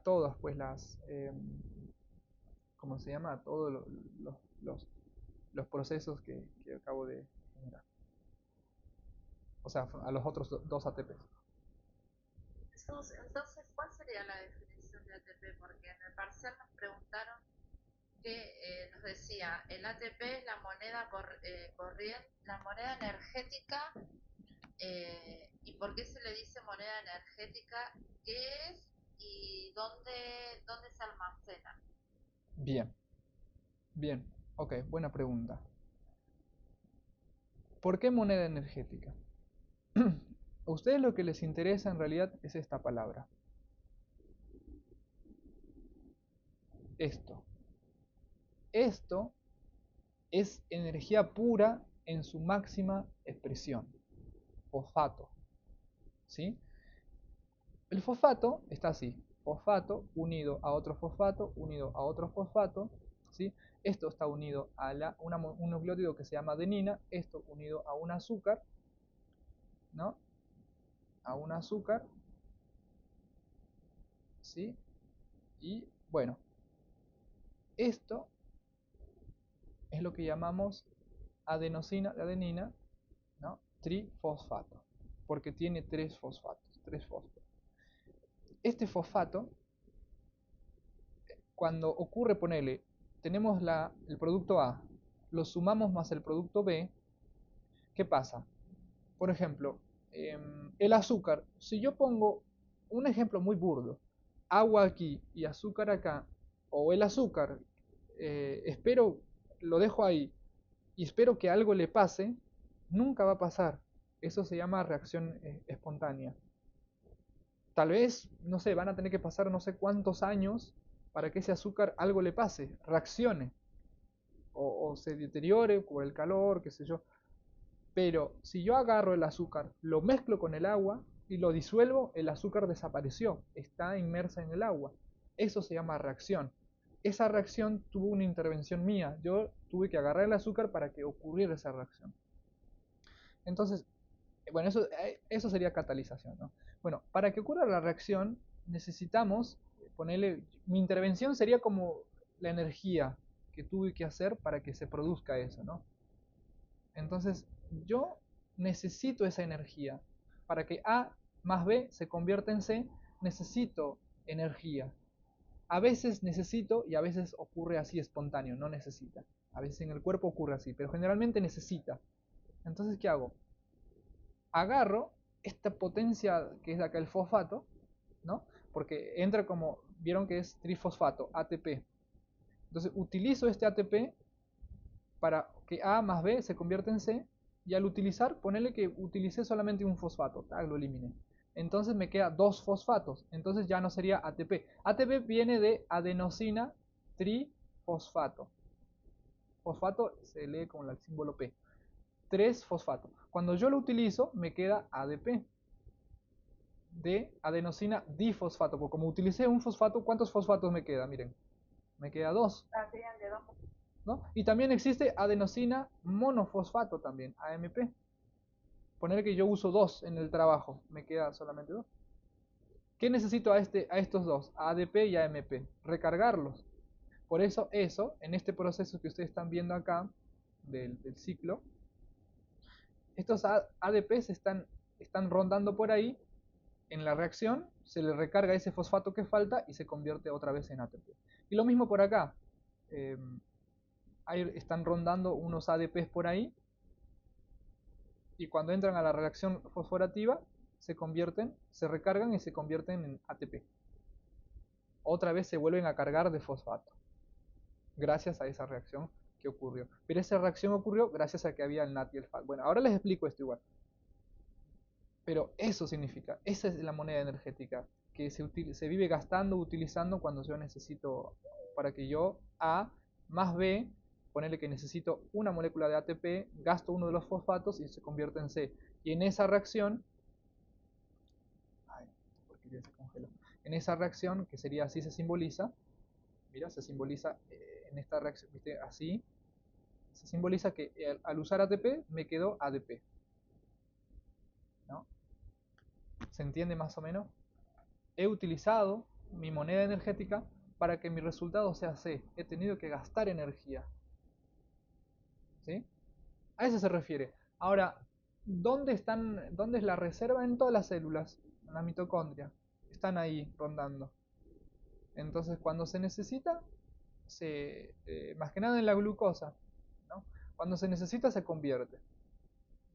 S1: todas pues las, ¿cómo se llama? A todos los procesos que acabo de generar. O sea, a los otros 2 ATPs.
S5: Jesús, entonces, ¿cuál sería la definición de ATP? Porque en el parcial nos preguntaron que nos decía, el ATP es la moneda corriente, la moneda energética, y por qué se le dice moneda energética, qué es y dónde se almacena.
S1: Bien, ok, buena pregunta. ¿Por qué moneda energética? A ustedes lo que les interesa en realidad es esta palabra. Esto es energía pura en su máxima expresión. Fosfato. ¿Sí? El fosfato está así. Fosfato unido a otro fosfato, unido a otro fosfato. ¿Sí? Esto está unido a un nucleótido que se llama adenina. Esto unido a un azúcar, ¿no? A un azúcar. ¿Sí? Y bueno, esto es lo que llamamos adenosina de adenina, ¿no?, trifosfato, porque tiene 3 fosfatos, 3 fósforos. Este fosfato, cuando ocurre, ponele, tenemos el producto A, lo sumamos más el producto B, ¿qué pasa? Por ejemplo, el azúcar, si yo pongo un ejemplo muy burdo, agua aquí y azúcar acá, o el azúcar, espero, lo dejo ahí y espero que algo le pase, nunca va a pasar. Eso se llama reacción espontánea. Tal vez, no sé, van a tener que pasar no sé cuántos años para que ese azúcar algo le pase, reaccione, o se deteriore por el calor, qué sé yo. Pero si yo agarro el azúcar, lo mezclo con el agua y lo disuelvo, el azúcar desapareció, está inmersa en el agua. Eso se llama reacción. Esa reacción tuvo una intervención mía. Yo tuve que agarrar el azúcar para que ocurriera esa reacción. Entonces, bueno, eso sería catalización, ¿no? Bueno, para que ocurra la reacción necesitamos ponerle, mi intervención sería como la energía que tuve que hacer para que se produzca eso, ¿no? Entonces, yo necesito esa energía. Para que A más B se convierta en C, necesito energía. A veces necesito y a veces ocurre así espontáneo, no necesita. A veces en el cuerpo ocurre así, pero generalmente necesita. Entonces, ¿qué hago? Agarro esta potencia que es de acá el fosfato, ¿no? Porque entra como, vieron que es trifosfato, ATP. Entonces utilizo este ATP para que A más B se convierta en C, y al utilizar, ponerle que utilicé solamente un fosfato, lo eliminé. Entonces me queda dos fosfatos, entonces ya no sería ATP. ATP viene de adenosina trifosfato. Fosfato se lee con el símbolo P. 3 fosfato. Cuando yo lo utilizo, me queda ADP de adenosina difosfato. Porque como utilicé un fosfato, ¿cuántos fosfatos me queda? Miren, me queda 2.
S2: Serían de 2.
S1: ¿No? Y también existe adenosina monofosfato también, AMP. Poner que yo uso 2 en el trabajo, me queda solamente 2. ¿Qué necesito a estos dos? A ADP y AMP. Recargarlos. Por eso, en este proceso que ustedes están viendo acá, del ciclo, estos ADPs están rondando por ahí. En la reacción se le recarga ese fosfato que falta y se convierte otra vez en ATP. Y lo mismo por acá. Eh, están rondando unos ADPs por ahí, y cuando entran a la reacción fosforativa se recargan y se convierten en ATP. Otra vez se vuelven a cargar de fosfato, gracias a esa reacción que ocurrió. Pero esa reacción ocurrió gracias a que había el NAT y el FAT. Bueno, ahora les explico esto igual. Pero eso significa, esa es la moneda energética, que se vive gastando, utilizando cuando yo necesito, para que yo A más B, ponerle que necesito una molécula de ATP, gasto uno de los fosfatos y se convierte en C. Y en esa reacción, en esa reacción, que sería así, se simboliza, mira, se simboliza en esta reacción, ¿viste? Así, se simboliza que al usar ATP me quedó ADP, ¿no? ¿Se entiende más o menos? He utilizado mi moneda energética para que mi resultado sea C. He tenido que gastar energía. ¿Sí? A eso se refiere. Ahora, ¿dónde es la reserva? En todas las células, en la mitocondria. Están ahí rondando. Entonces, cuando se necesita, más que nada en la glucosa, ¿no? Cuando se necesita, se convierte.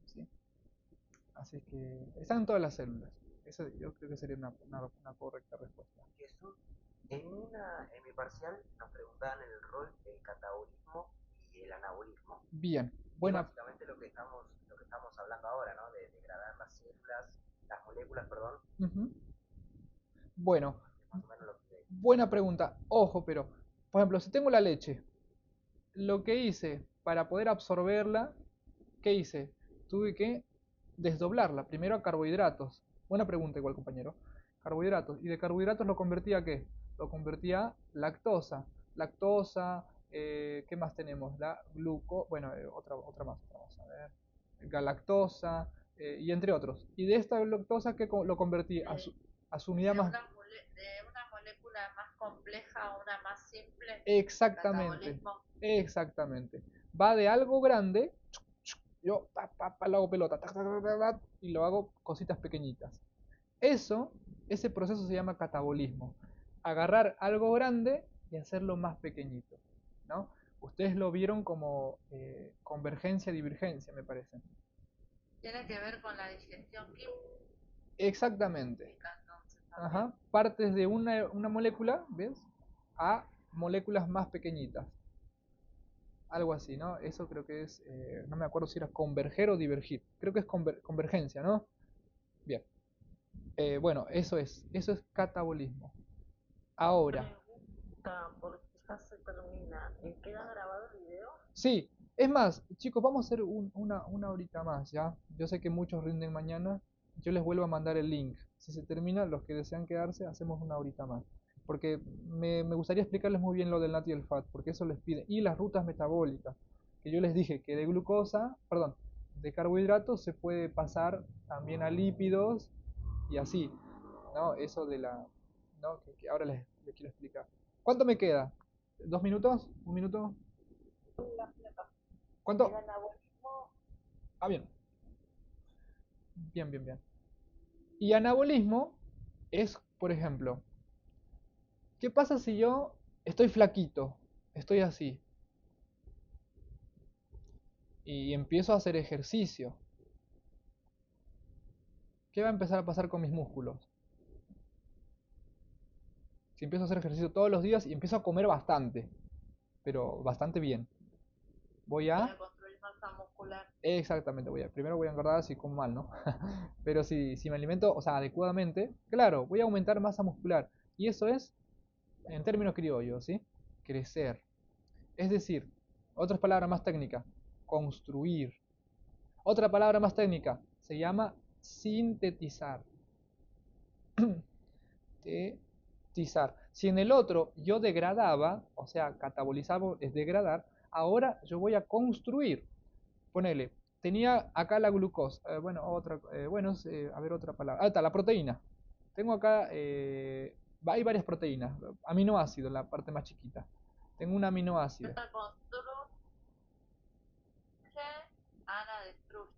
S1: ¿Sí? Así que están en todas las células. Eso yo creo que sería una correcta respuesta.
S3: Jesús, en mi parcial nos preguntaban el rol del catabolismo y el anabolismo.
S1: Bien,
S3: Y
S1: buena.
S3: básicamente lo que estamos hablando ahora, ¿no? De degradar las células, las moléculas, perdón.
S1: Bueno,
S3: Más o menos lo que...
S1: buena pregunta. Ojo, pero, por ejemplo, si tengo la leche, lo que hice para poder absorberla, ¿qué hice? Tuve que desdoblarla, primero a carbohidratos. Buena pregunta igual, compañero. Carbohidratos. ¿Y de carbohidratos lo convertía a qué? Lo convertía a lactosa. Lactosa, ¿qué más tenemos? La bueno, otra más. A ver. Galactosa, y entre otros. Y de esta lactosa, ¿qué lo convertí? A su unidad más...
S5: De una molécula más compleja a una más simple.
S1: Exactamente. Exactamente. Va de algo grande, yo lo hago pelota, y lo hago cositas pequeñitas. Ese proceso se llama catabolismo. Agarrar algo grande y hacerlo más pequeñito, ¿no? Ustedes lo vieron como convergencia, divergencia, me parece.
S5: Tiene que ver con la digestión química.
S1: Exactamente. Ajá, partes de una molécula, ¿ves? A moléculas más pequeñitas. Algo así, ¿no? Eso creo que es, no me acuerdo si era converger o divergir. Creo que es convergencia, ¿no? Bien. Bueno, eso es catabolismo. Ahora,
S2: Pregunta, porque ya se termina. ¿Queda grabado el video?
S1: sí, es más, chicos, vamos a hacer una horita más, ¿ya? Yo sé que muchos rinden mañana. Yo les vuelvo a mandar el link. Si se termina, los que desean quedarse, hacemos una horita más. Porque me gustaría explicarles muy bien lo del NAT y el FAT, porque eso les pide. Y las rutas metabólicas, que yo les dije que de glucosa, perdón, de carbohidratos se puede pasar también a lípidos y así, ¿no? Eso de la, ¿no? Que ahora les quiero explicar. ¿Cuánto me queda? ¿2 minutos? ¿1 minuto?
S2: El
S1: ¿Cuánto?
S2: anabolismo,
S1: Ah, bien. Bien, bien, bien. Y anabolismo es, por ejemplo, ¿qué pasa si yo estoy flaquito? Estoy así. Y empiezo a hacer ejercicio. ¿Qué va a empezar a pasar con mis músculos? Si empiezo a hacer ejercicio todos los días y empiezo a comer bastante, pero bastante bien. Voy
S5: Voy
S1: a...
S5: a construir masa muscular.
S1: Exactamente, primero voy a engordar si como mal, ¿no? Pero si me alimento, o sea, adecuadamente, claro, voy a aumentar masa muscular. Y eso es, en términos criollos, ¿sí? Crecer. Es decir, otras palabras más técnicas, construir. Otra palabra más técnica, se llama sintetizar. Sintetizar. Si en el otro yo degradaba, o sea, catabolizaba es degradar, ahora yo voy a construir. Ponele, tenía acá la glucosa, bueno, otra, bueno, a ver otra palabra. Ah, está, la proteína. Tengo acá, hay varias proteínas, aminoácidos, la parte más chiquita. Tengo un aminoácido.
S5: Esta construye, Ana destruye.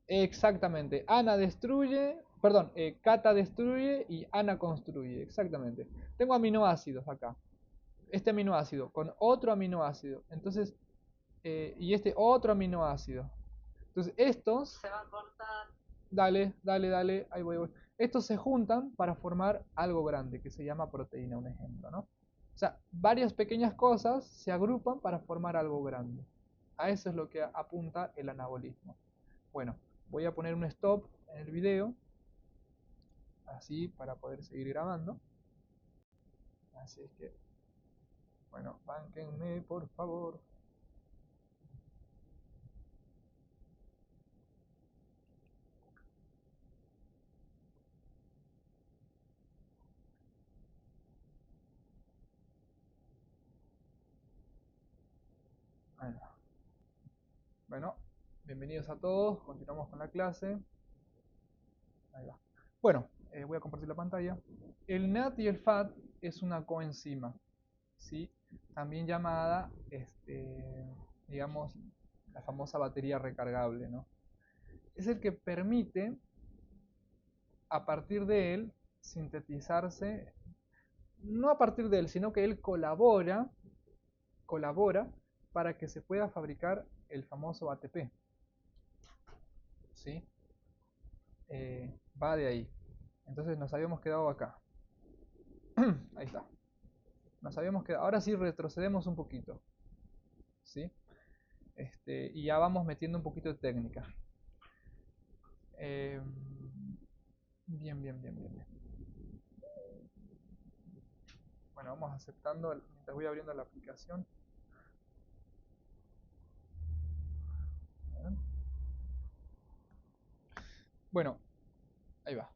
S1: Exactamente. Ana destruye, perdón, Cata destruye y Ana construye. Exactamente. Tengo aminoácidos acá. Este aminoácido con otro aminoácido. Entonces, y este otro aminoácido. Entonces, estos,
S5: Se va a cortar.
S1: dale, dale, dale, ahí voy, voy. Estos se juntan para formar algo grande que se llama proteína, un ejemplo, ¿no? O sea, varias pequeñas cosas se agrupan para formar algo grande. A eso es lo que apunta el anabolismo. Bueno, voy a poner un stop en el video, así para poder seguir grabando. Así es que, bueno, bánquenme por favor. Ahí va. Bueno, bienvenidos a todos, continuamos con la clase. Ahí va. Bueno, voy a compartir la pantalla. El NAT y el FAT es una coenzima, ¿sí? También llamada, digamos, la famosa batería recargable, ¿no? Es el que permite, a partir de él, sintetizarse, no a partir de él, sino que él colabora para que se pueda fabricar el famoso ATP, ¿sí? Va de ahí. Entonces nos habíamos quedado acá. Ahí está. Nos habíamos quedado. Ahora sí retrocedemos un poquito, ¿sí? Y ya vamos metiendo un poquito de técnica. Eh, bien, bien, bien, bien, bien. Bueno, vamos aceptando mientras voy abriendo la aplicación. Bueno, ahí va.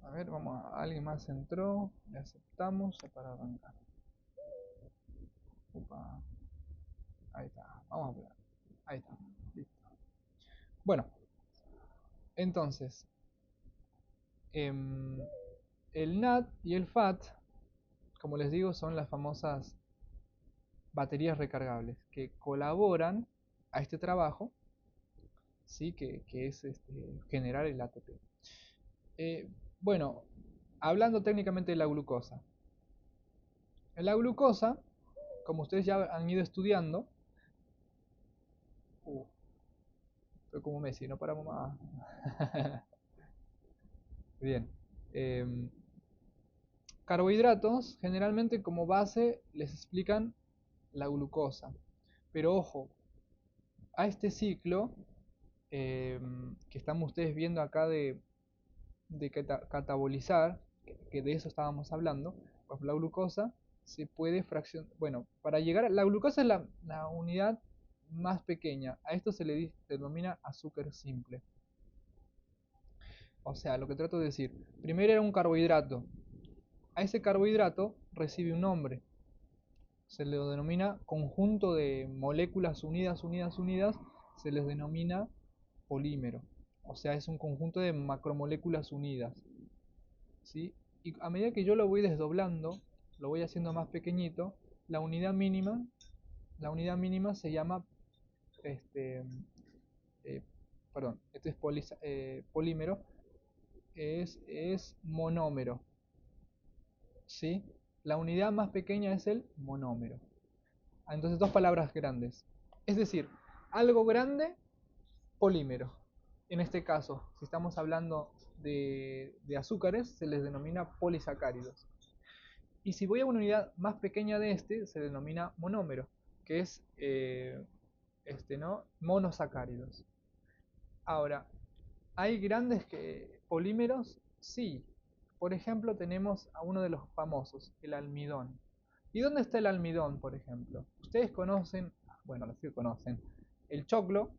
S1: A ver, vamos a... Alguien más entró. Le aceptamos para arrancar. Upa. Ahí está. Vamos a ver. Ahí está. Listo. Bueno, entonces, el NAT y el FAT, como les digo, son las famosas baterías recargables que colaboran a este trabajo, ¿sí? que es generar el ATP. Bueno, hablando técnicamente de la glucosa. La glucosa, como ustedes ya han ido estudiando, estoy como Messi, no paramos más. Bien. em, Carbohidratos, generalmente como base les explican la glucosa. Pero ojo, a este ciclo que estamos ustedes viendo acá de catabolizar, que de eso estábamos hablando, pues la glucosa se puede fraccionar. Bueno, para llegar a la glucosa es la unidad más pequeña. A esto se le denomina azúcar simple. O sea, lo que trato de decir, primero era un carbohidrato. A ese carbohidrato recibe un nombre. Se le denomina conjunto de moléculas unidas, unidas, unidas. Se les denomina polímero. O sea, es un conjunto de macromoléculas unidas. ¿Sí? Y a medida que yo lo voy desdoblando, lo voy haciendo más pequeñito, la unidad mínima, la unidad mínima se llama, este, eh, perdón, este es polímero, es monómero. ¿Sí? La unidad más pequeña es el monómero. Entonces, dos palabras grandes. Es decir, algo grande, polímero. En este caso, si estamos hablando de azúcares, se les denomina polisacáridos. Y si voy a una unidad más pequeña de este, se denomina monómero, que es ¿no? Monosacáridos. Ahora, ¿hay grandes polímeros? Sí. Por ejemplo, tenemos a uno de los famosos, el almidón. ¿Y dónde está el almidón, por ejemplo? Ustedes conocen, bueno, los que conocen, el choclo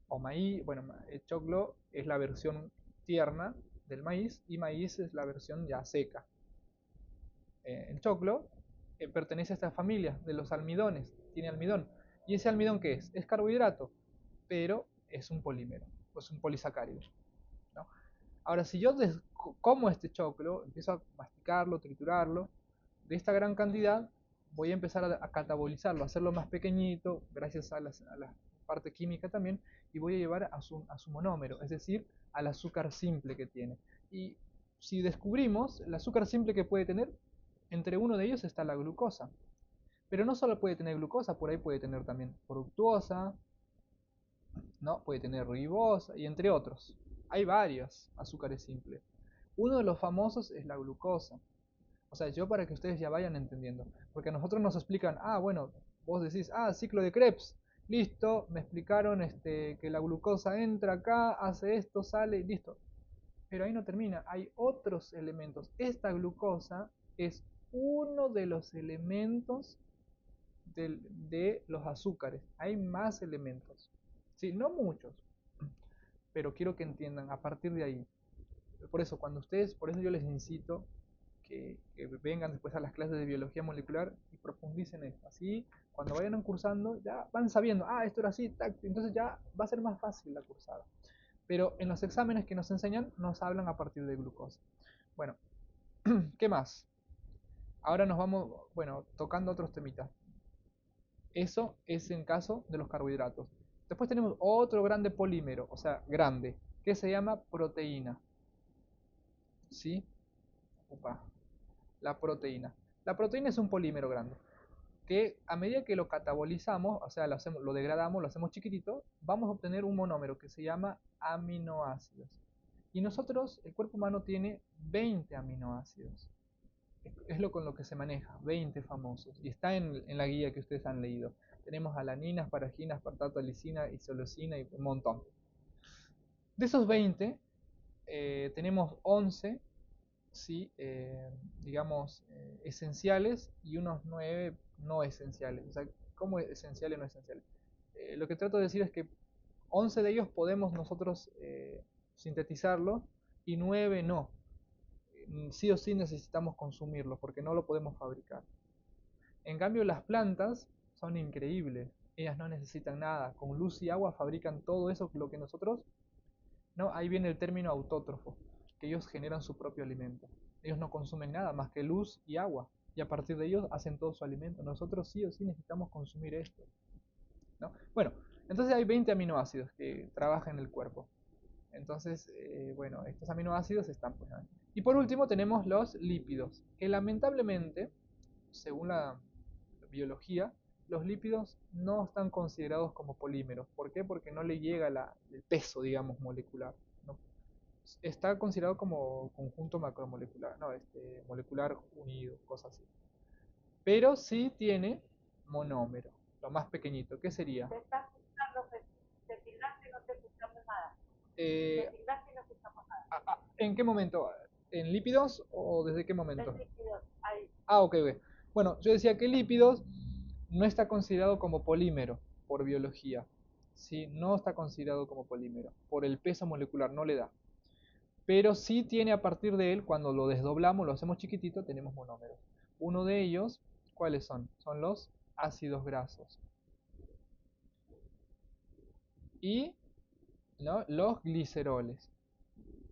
S1: o maíz. Bueno, el choclo es la versión tierna del maíz y maíz es la versión ya seca. El choclo pertenece a esta familia de los almidones, tiene almidón. ¿Y ese almidón qué es? Es carbohidrato, pero es un polímero, es un polisacárido, ¿no? Ahora, si yo como este choclo, empiezo a masticarlo, triturarlo, de esta gran cantidad, voy a empezar a catabolizarlo, a hacerlo más pequeñito, gracias a la parte química también, y voy a llevar a su monómero, es decir, al azúcar simple que tiene. Y si descubrimos el azúcar simple que puede tener, entre uno de ellos está la glucosa. Pero no solo puede tener glucosa, por ahí puede tener también fructuosa, ¿no? Puede tener ribosa y entre otros. Hay varios azúcares simples. Uno de los famosos es la glucosa. O sea, yo para que ustedes ya vayan entendiendo. Porque a nosotros nos explican, ah, bueno, vos decís, ah, ciclo de Krebs. Listo, me explicaron que la glucosa entra acá, hace esto, sale, y listo. Pero ahí no termina, hay otros elementos. Esta glucosa es uno de los elementos de los azúcares. Hay más elementos. Sí, no muchos, pero quiero que entiendan a partir de ahí. Por eso, cuando ustedes, por eso yo les incito que vengan después a las clases de biología molecular y profundicen esto. Así, cuando vayan cursando, ya van sabiendo, ah, esto era así, tac, entonces ya va a ser más fácil la cursada. Pero en los exámenes que nos enseñan, nos hablan a partir de glucosa. Bueno, ¿qué más? Ahora nos vamos, bueno, tocando otros temitas. Eso es en caso de los carbohidratos. Después tenemos otro grande polímero, o sea, grande, que se llama proteína. ¿Sí? Opa, la proteína. La proteína es un polímero grande, que a medida que lo catabolizamos, o sea, lo degradamos, lo hacemos chiquitito, vamos a obtener un monómero que se llama aminoácidos. Y nosotros, el cuerpo humano tiene 20 aminoácidos. Es lo con lo que se maneja, 20 famosos. Y está en la guía que ustedes han leído. Tenemos alanina, asparagina, aspartato, lisina, isoleucina y un montón. De esos 20, tenemos 11, ¿sí? Digamos, esenciales y unos 9 no esenciales. O sea, ¿cómo esenciales no esenciales? Lo que trato de decir es que 11 de ellos podemos nosotros sintetizarlo y 9 no. Sí o sí necesitamos consumirlos porque no lo podemos fabricar. En cambio, las plantas son increíbles. Ellas no necesitan nada. Con luz y agua fabrican todo eso, lo que nosotros, ¿no? Ahí viene el término autótrofo, que ellos generan su propio alimento. Ellos no consumen nada más que luz y agua. Y a partir de ellos hacen todo su alimento. Nosotros sí o sí necesitamos consumir esto, ¿no? Bueno, entonces hay 20 aminoácidos que trabajan en el cuerpo. Entonces, bueno, estos aminoácidos están pues ahí. Y por último tenemos los lípidos, que lamentablemente, según la biología, los lípidos no están considerados como polímeros. ¿Por qué? Porque no le llega el peso, digamos, molecular, ¿no? está considerado como conjunto macromolecular, no, molecular unido, cosas así. Pero sí tiene monómero, lo más pequeñito. ¿Qué sería?
S2: Te estás escuchando, te tildaste y no te escuchamos nada.
S1: Eh,
S2: Te tildaste y no escuchamos nada.
S1: ¿En qué momento? ¿En lípidos o desde qué momento?
S2: Ven líquidos, ahí.
S1: Ok, ok. Bueno, yo decía que lípidos no está considerado como polímero por biología. ¿Sí? No está considerado como polímero. Por el peso molecular no le da. Pero sí tiene a partir de él, cuando lo desdoblamos, lo hacemos chiquitito, tenemos monómeros. Uno de ellos, ¿cuáles son? Son los ácidos grasos. Y, ¿no?, los gliceroles.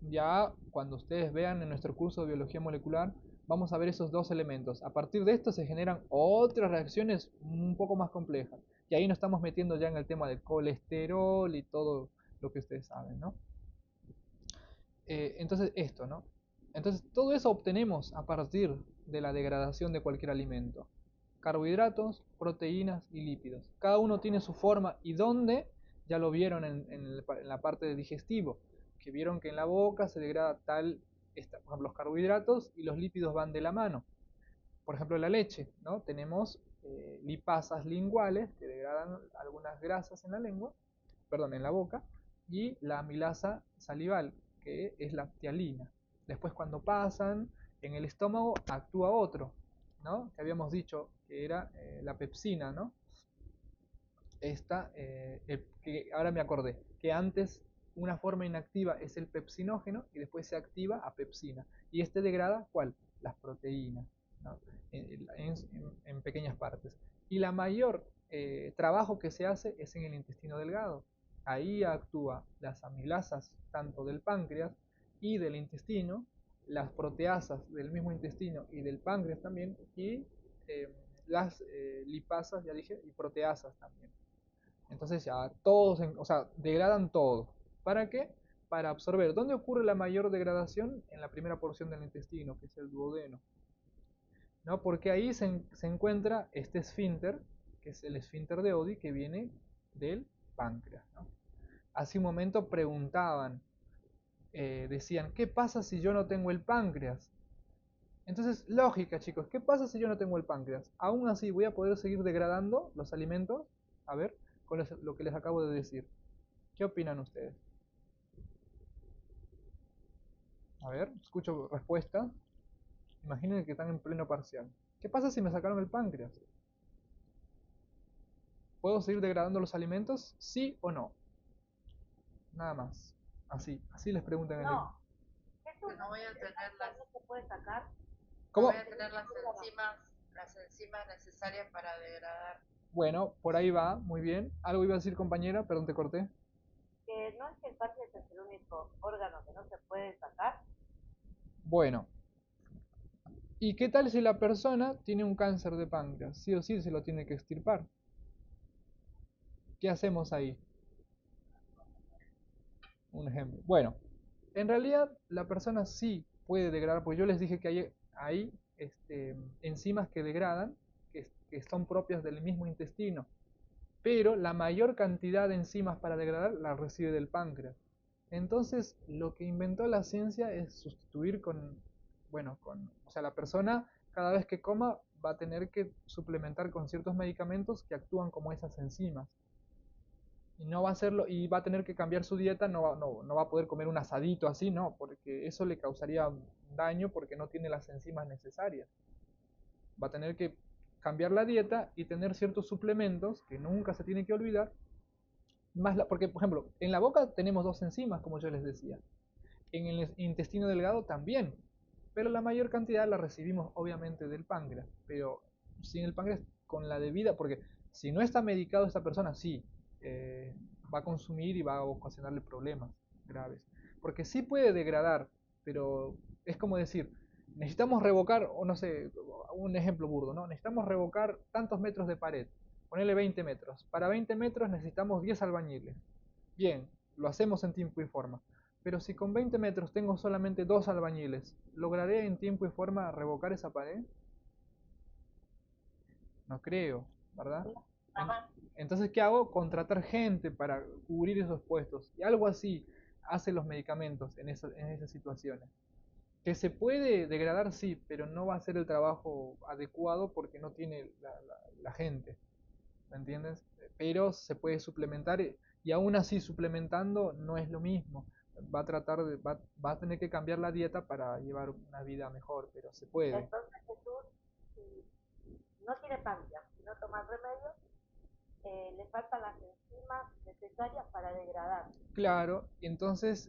S1: Ya cuando ustedes vean en nuestro curso de biología molecular, vamos a ver esos dos elementos. A partir de esto se generan otras reacciones un poco más complejas. Y ahí nos estamos metiendo ya en el tema del colesterol y todo lo que ustedes saben, ¿no? Entonces esto, ¿no? Entonces todo eso obtenemos a partir de la degradación de cualquier alimento. Carbohidratos, proteínas y lípidos. Cada uno tiene su forma y dónde, ya lo vieron en la parte de digestivo, que vieron que en la boca se degrada tal, por ejemplo, los carbohidratos y los lípidos van de la mano. Por ejemplo, la leche, ¿no? Tenemos lipasas linguales que degradan algunas grasas en la lengua, perdón, en la boca, y la amilasa salival, que es la ptialina. Después cuando pasan en el estómago actúa otro, ¿no? Que habíamos dicho que era la pepsina, ¿no? Esta, que ahora me acordé, que antes una forma inactiva es el pepsinógeno y después se activa a pepsina. Y este degrada, ¿cuál? Las proteínas, ¿no? En pequeñas partes. Y la mayor trabajo que se hace es en el intestino delgado. Ahí actúa las amilasas tanto del páncreas y del intestino, las proteasas del mismo intestino y del páncreas también, y las lipasas, ya dije, y proteasas también. Entonces ya todos, o sea, degradan todo. ¿Para qué? Para absorber. ¿Dónde ocurre la mayor degradación? En la primera porción del intestino, que es el duodeno. ¿No? Porque ahí se encuentra este esfínter, que es el esfínter de Oddi, que viene del páncreas, ¿no? Hace un momento preguntaban, decían, ¿qué pasa si yo no tengo el páncreas? Entonces, lógica, chicos, ¿qué pasa si yo no tengo el páncreas? Aún así, ¿voy a poder seguir degradando los alimentos? A ver, con lo que les acabo de decir. ¿Qué opinan ustedes? A ver, escucho respuesta. Imaginen que están en pleno parcial. ¿Qué pasa si me sacaron el páncreas? ¿Puedo seguir degradando los alimentos? ¿Sí o no? Nada más. Así les preguntan en el...
S2: No, eso
S5: Que no voy a tener las,
S2: no se puede sacar.
S5: no
S1: ¿Cómo?
S5: voy a tener las enzimas necesarias para degradar.
S1: Bueno, por ahí va, muy bien. Algo iba a decir, compañera, perdón, te corté.
S2: Que no es que el páncreas es el único órgano que no se puede sacar.
S1: Bueno, ¿y qué tal si la persona tiene un cáncer de páncreas? Sí o sí se lo tiene que extirpar. ¿Qué hacemos ahí? Un ejemplo. Bueno, en realidad la persona sí puede degradar, pues yo les dije que hay enzimas que degradan, que son propias del mismo intestino, pero la mayor cantidad de enzimas para degradar la recibe del páncreas. Entonces, lo que inventó la ciencia es sustituir o sea, la persona cada vez que coma va a tener que suplementar con ciertos medicamentos que actúan como esas enzimas. Y no va a hacerlo, y va a tener que cambiar su dieta, no va a poder comer un asadito así, no, porque eso le causaría daño porque no tiene las enzimas necesarias. Va a tener que cambiar la dieta y tener ciertos suplementos que nunca se tiene que olvidar. Porque, por ejemplo, en la boca tenemos dos enzimas, como yo les decía. En el intestino delgado también. Pero la mayor cantidad la recibimos obviamente del páncreas. Pero sin el páncreas, con la debida, porque si no está medicado esta persona, sí, va a consumir y va a ocasionarle problemas graves. Porque sí puede degradar, pero es como decir, necesitamos revocar, o no sé, un ejemplo burdo, ¿no? Necesitamos revocar tantos metros de pared, ponerle 20 metros. Para 20 metros necesitamos 10 albañiles. Bien, lo hacemos en tiempo y forma. Pero si con 20 metros tengo solamente 2 albañiles, ¿lograré en tiempo y forma revocar esa pared? No creo, ¿verdad? Entonces, ¿qué hago? Contratar gente para cubrir esos puestos. Y algo así. hace los medicamentos en esas situaciones. Que se puede degradar, sí, pero no va a ser el trabajo adecuado porque no tiene la gente, ¿me entiendes? Pero se puede suplementar y aún así suplementando no es lo mismo. Va a tener que cambiar la dieta para llevar una vida mejor, pero se puede.
S2: Entonces Jesús, si no tiene páncreas, si no toma remedio, le faltan las enzimas necesarias para degradar.
S1: Claro, y entonces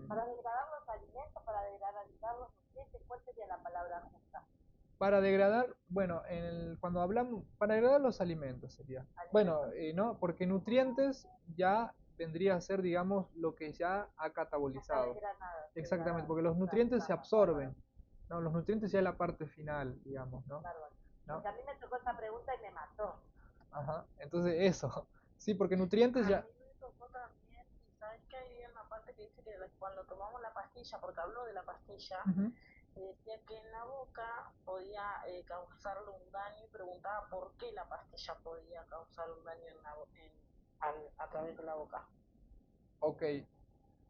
S2: Para degradar los alimentos, para degradar los nutrientes, ¿cuál sería la palabra justa?
S1: para degradar, bueno, cuando hablamos, para degradar los alimentos sería. Bueno, no, porque nutrientes ya vendría a ser, digamos, lo que ya ha catabolizado. Exactamente, porque los nutrientes se absorben. No, los nutrientes ya es la parte final, digamos, ¿no? ¿No?
S2: Porque a mí me tocó esa pregunta y me mató.
S1: Ajá, entonces eso. Sí, porque nutrientes ya.
S6: A mí me tocó también, y sabes que hay una parte que dice que cuando tomamos la pastilla, porque habló de la pastilla, decía que en la boca podía causarle un daño y preguntaba por qué la pastilla podía causar un daño a través de la boca.
S1: Ok,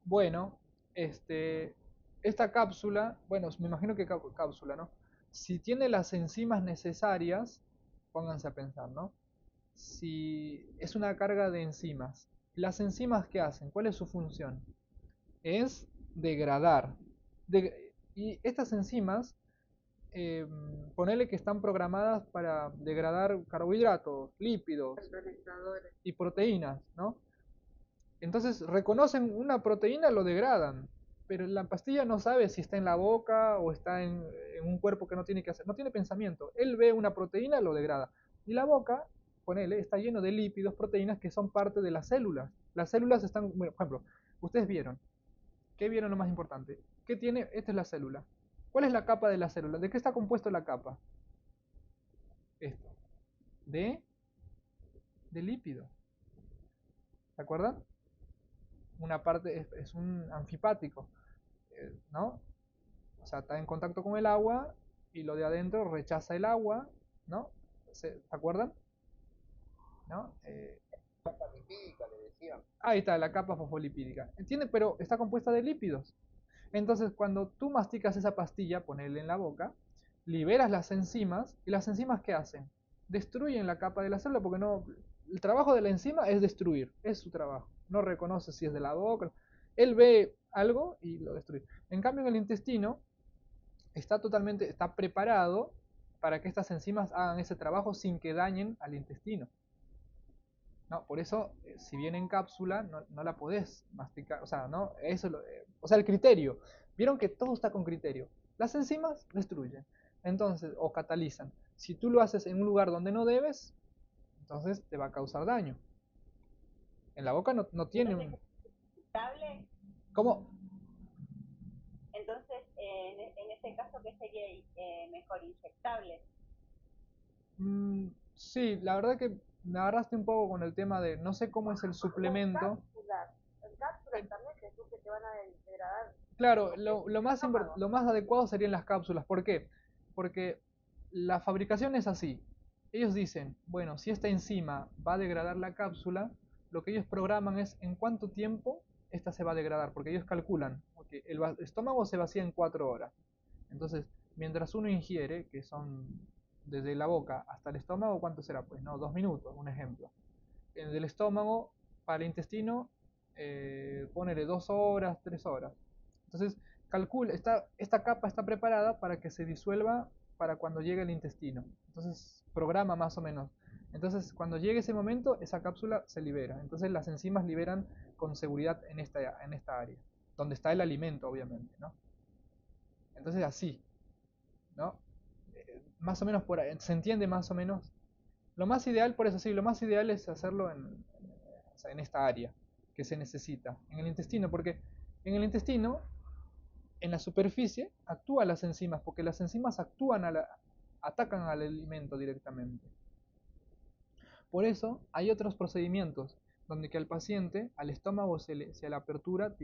S1: bueno, esta cápsula, bueno, me imagino que cápsula, ¿no? Si tiene las enzimas necesarias, pónganse a pensar, ¿no? Si es una carga de enzimas, ¿las enzimas qué hacen? ¿Cuál es su función? Es degradar. Y estas enzimas, ponele que están programadas para degradar carbohidratos, lípidos y proteínas, ¿no? Entonces reconocen una proteína, lo degradan, pero la pastilla no sabe si está en la boca o está en un cuerpo que no tiene que hacer, no tiene pensamiento. Él ve una proteína, lo degrada. Y la boca, ponele, está lleno de lípidos, proteínas que son parte de las células. Las células están, bueno, por ejemplo, ustedes vieron, ¿qué vieron lo más importante? ¿Qué tiene? Esta es la célula. ¿Cuál es la capa de la célula? ¿De qué está compuesto la capa? Esto. De lípidos. ¿Se acuerdan? Una parte es un anfipático, ¿no? O sea, está en contacto con el agua y lo de adentro rechaza el agua, ¿no? ¿Se acuerdan? ¿No?
S4: Capa lipídica, le decían.
S1: Ahí está, la capa fosfolipídica. ¿Entiendes? Pero está compuesta de lípidos. Entonces, cuando tú masticas esa pastilla, ponele en la boca, liberas las enzimas, y las enzimas ¿qué hacen? Destruyen la capa de la célula porque no. El trabajo de la enzima es destruir, es su trabajo. No reconoce si es de la boca. Él ve algo y lo destruye. En cambio, en el intestino está preparado para que estas enzimas hagan ese trabajo sin que dañen al intestino. No, por eso, si viene en cápsula, no la podés masticar. O sea, ¿no? O sea, el criterio. Vieron que todo está con criterio. Las enzimas destruyen. Entonces, o catalizan. Si tú lo haces en un lugar donde no debes, entonces te va a causar daño. En la boca no tiene un.
S2: ¿Estable?
S1: ¿Cómo?
S2: Entonces, en este caso, ¿qué sería mejor? ¿Inyectable?
S1: Sí, la verdad que me agarraste un poco con el tema de no sé cómo es el suplemento.
S2: En cápsulas también, que te van a degradar.
S1: Claro, lo más adecuado serían las cápsulas. ¿Por qué? Porque la fabricación es así. Ellos dicen, bueno, si esta enzima va a degradar la cápsula, lo que ellos programan es en cuánto tiempo esta se va a degradar, porque ellos calculan, que el estómago se vacía en 4 horas. Entonces, mientras uno ingiere, que son desde la boca hasta el estómago, ¿cuánto será? Pues no, 2 minutos, un ejemplo. Del estómago para el intestino, ponele 2 horas, 3 horas. Entonces, calcula, esta capa está preparada para que se disuelva para cuando llegue el intestino. Entonces, programa más o menos. Entonces, cuando llegue ese momento, esa cápsula se libera. Entonces, las enzimas liberan con seguridad en esta área, donde está el alimento, obviamente, ¿no? Entonces, así, ¿no? Más o menos por ahí, se entiende más o menos. Lo más ideal, por eso sí, lo más ideal es hacerlo o sea, en esta área que se necesita, en el intestino, porque en el intestino, en la superficie, actúan las enzimas, porque las enzimas atacan al alimento directamente. Por eso hay otros procedimientos donde que al paciente, al estómago se le apertura,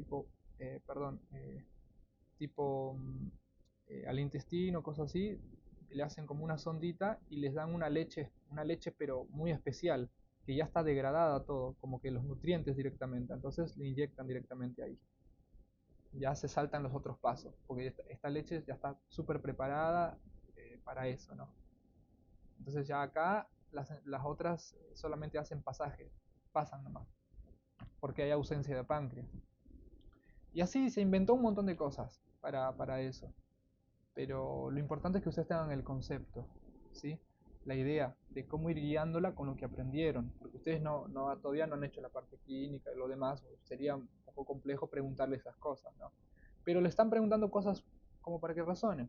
S1: al intestino, cosas así, le hacen como una sondita y les dan una leche pero muy especial, que ya está degradada todo, como que los nutrientes directamente, entonces le inyectan directamente ahí. ya se saltan los otros pasos, porque esta leche ya está súper preparada para eso, ¿no? Entonces ya acá las otras solamente hacen pasaje, pasan nomás, porque hay ausencia de páncreas. Y así se inventó un montón de cosas para eso. Pero lo importante es que ustedes tengan el concepto, ¿sí? La idea de cómo ir guiándola con lo que aprendieron, porque ustedes todavía no han hecho la parte clínica y lo demás, sería un poco complejo preguntarle esas cosas, ¿no? Pero le están preguntando cosas como para que razonen.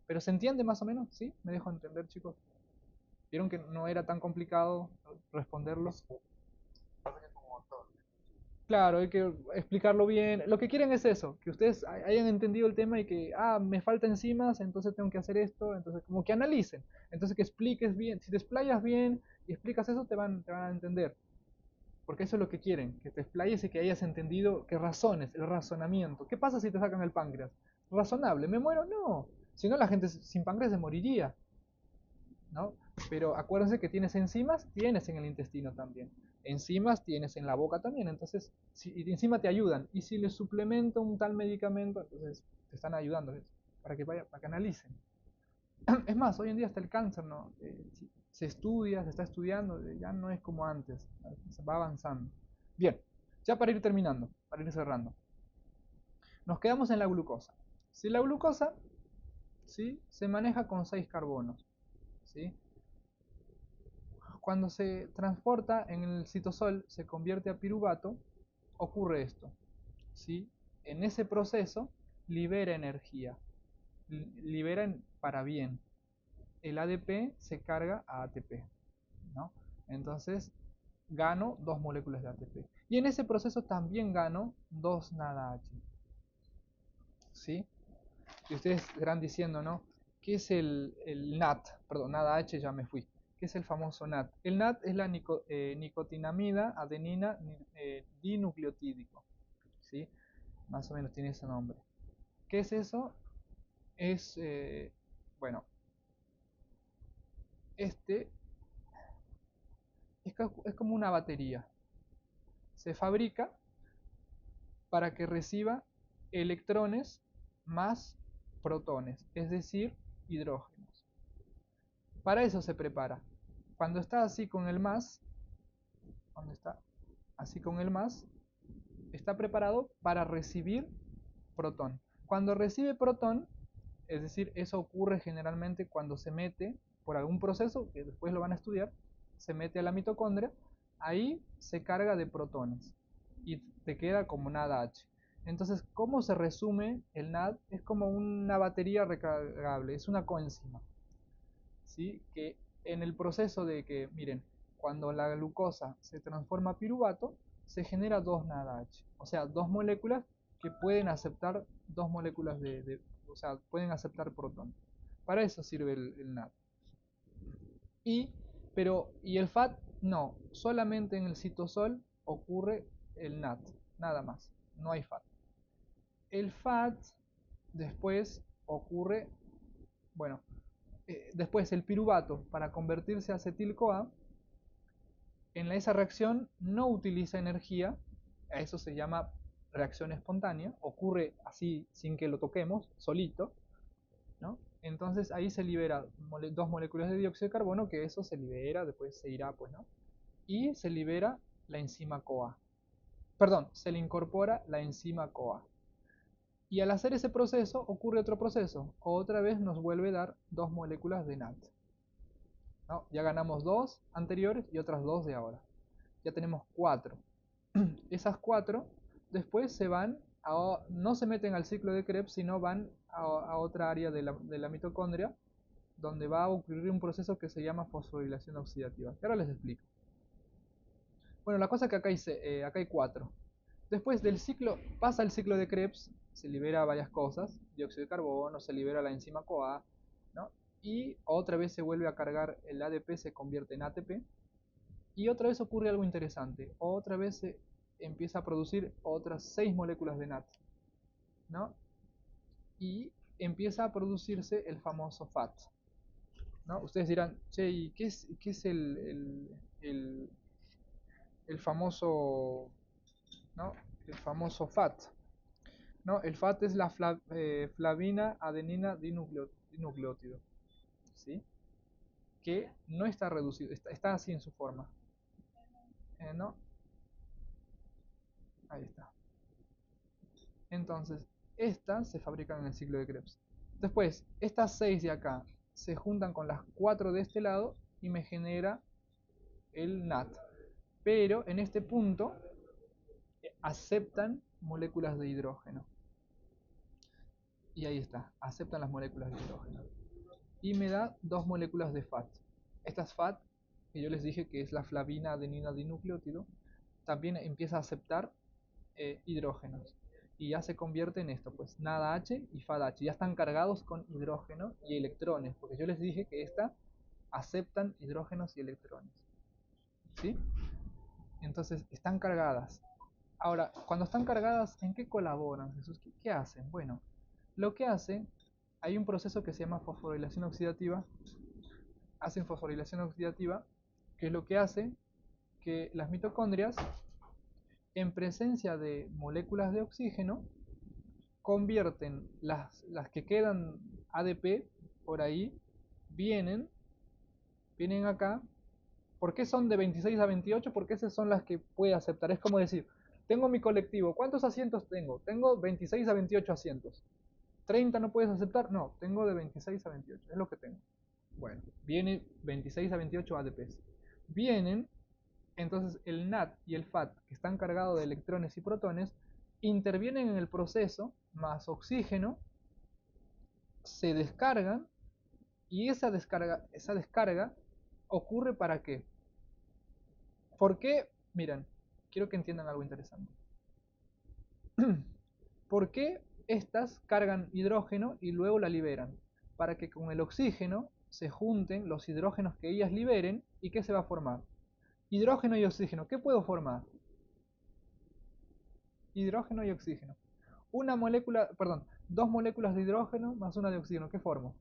S1: Pero ¿se entiende más o menos? ¿Sí? ¿Me dejo entender, chicos? ¿Vieron que no era tan complicado responderlo? Claro, hay que explicarlo bien. Lo que quieren es eso, que ustedes hayan entendido el tema y que, me falta enzimas, entonces tengo que hacer esto, entonces como que analicen, entonces que expliques bien, si te explayas bien y explicas eso, te van a entender, porque eso es lo que quieren, que te explayes y que hayas entendido, que razones, el razonamiento. ¿Qué pasa si te sacan el páncreas? ¿Razonable? ¿Me muero? No. Si no, la gente sin páncreas se moriría, ¿no? Pero acuérdense que tienes enzimas, tienes en el intestino también. Enzimas tienes en la boca también, entonces, y encima te ayudan. Y si les suplemento un tal medicamento, entonces te están ayudando para que analicen. Es más, hoy en día hasta el cáncer, ¿no? Se estudia, se está estudiando, ya no es como antes, se va avanzando. Bien, ya para ir terminando, para ir cerrando. Nos quedamos en la glucosa. Si la glucosa, ¿sí?, se maneja con 6 carbonos, ¿sí? Cuando se transporta en el citosol, se convierte a piruvato, ocurre esto, ¿sí? En ese proceso libera energía, libera para bien. El ADP se carga a ATP, ¿no? Entonces gano 2 moléculas de ATP. Y en ese proceso también gano 2 NADH, ¿sí? Y ustedes irán diciendo, ¿no? ¿Qué es el NAT? Perdón, NADH, ya me fui. ¿Qué es el famoso NAT? El NAT es la nicotinamida adenina dinucleotídico, ¿sí? Más o menos tiene ese nombre. ¿Qué es eso? Es, bueno, este es como una batería. Se fabrica para que reciba electrones más protones, es decir, hidrógenos. Para eso se prepara. Cuando está así con el más, cuando está así con el más, está preparado para recibir protón. Cuando recibe protón, es decir, eso ocurre generalmente cuando se mete por algún proceso, que después lo van a estudiar, se mete a la mitocondria, ahí se carga de protones y te queda como NADH. Entonces, ¿cómo se resume el NAD? Es como una batería recargable, es una coenzima, ¿sí? Que en el proceso de que, miren, cuando la glucosa se transforma a piruvato, se genera 2 NADH, o sea, 2 moléculas que pueden aceptar 2 moléculas o sea, pueden aceptar protón. Para eso sirve el NAD. Y el FAT no, solamente en el citosol ocurre el NAT, nada más, no hay FAT. El FAT después ocurre, bueno, después el piruvato para convertirse a acetil-CoA, esa reacción no utiliza energía, a eso se llama reacción espontánea, ocurre así sin que lo toquemos, solito, ¿no? Entonces ahí se libera 2 moléculas de dióxido de carbono, que eso se libera, después se irá, pues, ¿no? Y se libera la enzima CoA. Perdón, se le incorpora la enzima CoA. Y al hacer ese proceso ocurre otro proceso, otra vez nos vuelve a dar 2 moléculas de NAT, ¿no? Ya ganamos 2 anteriores y otras 2 de ahora. Ya tenemos 4. Esas 4 después se van, no se meten al ciclo de Krebs, sino van a otra área de la mitocondria, donde va a ocurrir un proceso que se llama fosforilación oxidativa. Ahora les explico. Bueno, la cosa es que acá hay 4. Después del ciclo, pasa el ciclo de Krebs, se libera varias cosas, dióxido de carbono, se libera la enzima CoA, ¿no? Y otra vez se vuelve a cargar, el ADP se convierte en ATP, y otra vez ocurre algo interesante, otra vez se empieza a producir otras 6 moléculas de NAT, ¿no? Y empieza a producirse el famoso FAT, ¿no? Ustedes dirán, che, ¿y qué es el famoso, ¿no? El famoso FAT? ¿no? El FAT es la flavina adenina dinucleótido, ¿sí? Que no está reducido, está así en su forma. ¿No? Ahí está. Entonces, estas se fabrican en el ciclo de Krebs. Después, estas 6 de acá se juntan con las 4 de este lado y me genera el NAT. Pero en este punto aceptan moléculas de hidrógeno. Y ahí está, aceptan las moléculas de hidrógeno. Y me da 2 moléculas de FAT. Estas FAT, que yo les dije que es la flavina adenina dinucleótido, también empieza a aceptar hidrógenos. Y ya se convierte en esto, pues NADH y FADH. Ya están cargados con hidrógeno y electrones, porque yo les dije que estas aceptan hidrógenos y electrones. ¿Sí? Entonces, están cargadas. Ahora, cuando están cargadas, ¿en qué colaboran, Jesús? ¿Qué hacen? Bueno, lo que hacen, hay un proceso que se llama fosforilación oxidativa. Hacen fosforilación oxidativa, que es lo que hace que las mitocondrias, en presencia de moléculas de oxígeno, convierten las que quedan ADP por ahí, vienen acá. ¿Por qué son de 26 a 28? Porque esas son las que puede aceptar. Es como decir, tengo mi colectivo, ¿cuántos asientos tengo? Tengo 26 a 28 asientos. ¿30 no puedes aceptar? No, tengo de 26 a 28, es lo que tengo. Bueno, viene 26 a 28 ADPs. Vienen, entonces el NAT y el FAT, que están cargados de electrones y protones, intervienen en el proceso, más oxígeno, se descargan, y esa descarga ocurre ¿para qué? ¿Por qué? Miren, quiero que entiendan algo interesante. ¿Por qué estas cargan hidrógeno y luego la liberan? Para que con el oxígeno se junten los hidrógenos que ellas liberen. ¿Y qué se va a formar? Hidrógeno y oxígeno. ¿Qué puedo formar? Hidrógeno y oxígeno. Una molécula, perdón, 2 moléculas de hidrógeno más una de oxígeno. ¿Qué formo?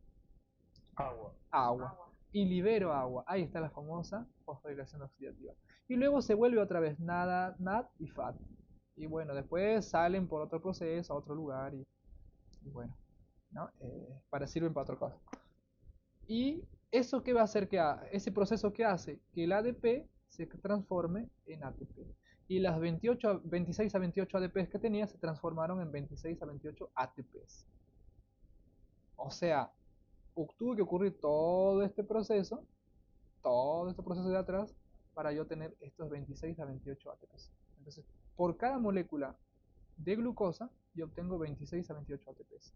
S4: Agua.
S1: Agua. Y libero agua. Ahí está la famosa fosforilación oxidativa. Y luego se vuelve otra vez NAD y FAT. Y bueno, después salen por otro proceso a otro lugar y bueno, ¿no? Sirven para otra cosa. Y eso qué va a hacer ese proceso que hace que el ADP se transforme en ATP. Y las 26 a 28 ADPs que tenía se transformaron en 26 a 28 ATPs. O sea, tuvo que ocurrir todo este proceso de atrás, para yo tener estos 26 a 28 ATPs. Entonces, por cada molécula de glucosa, yo obtengo 26 a 28 ATPs.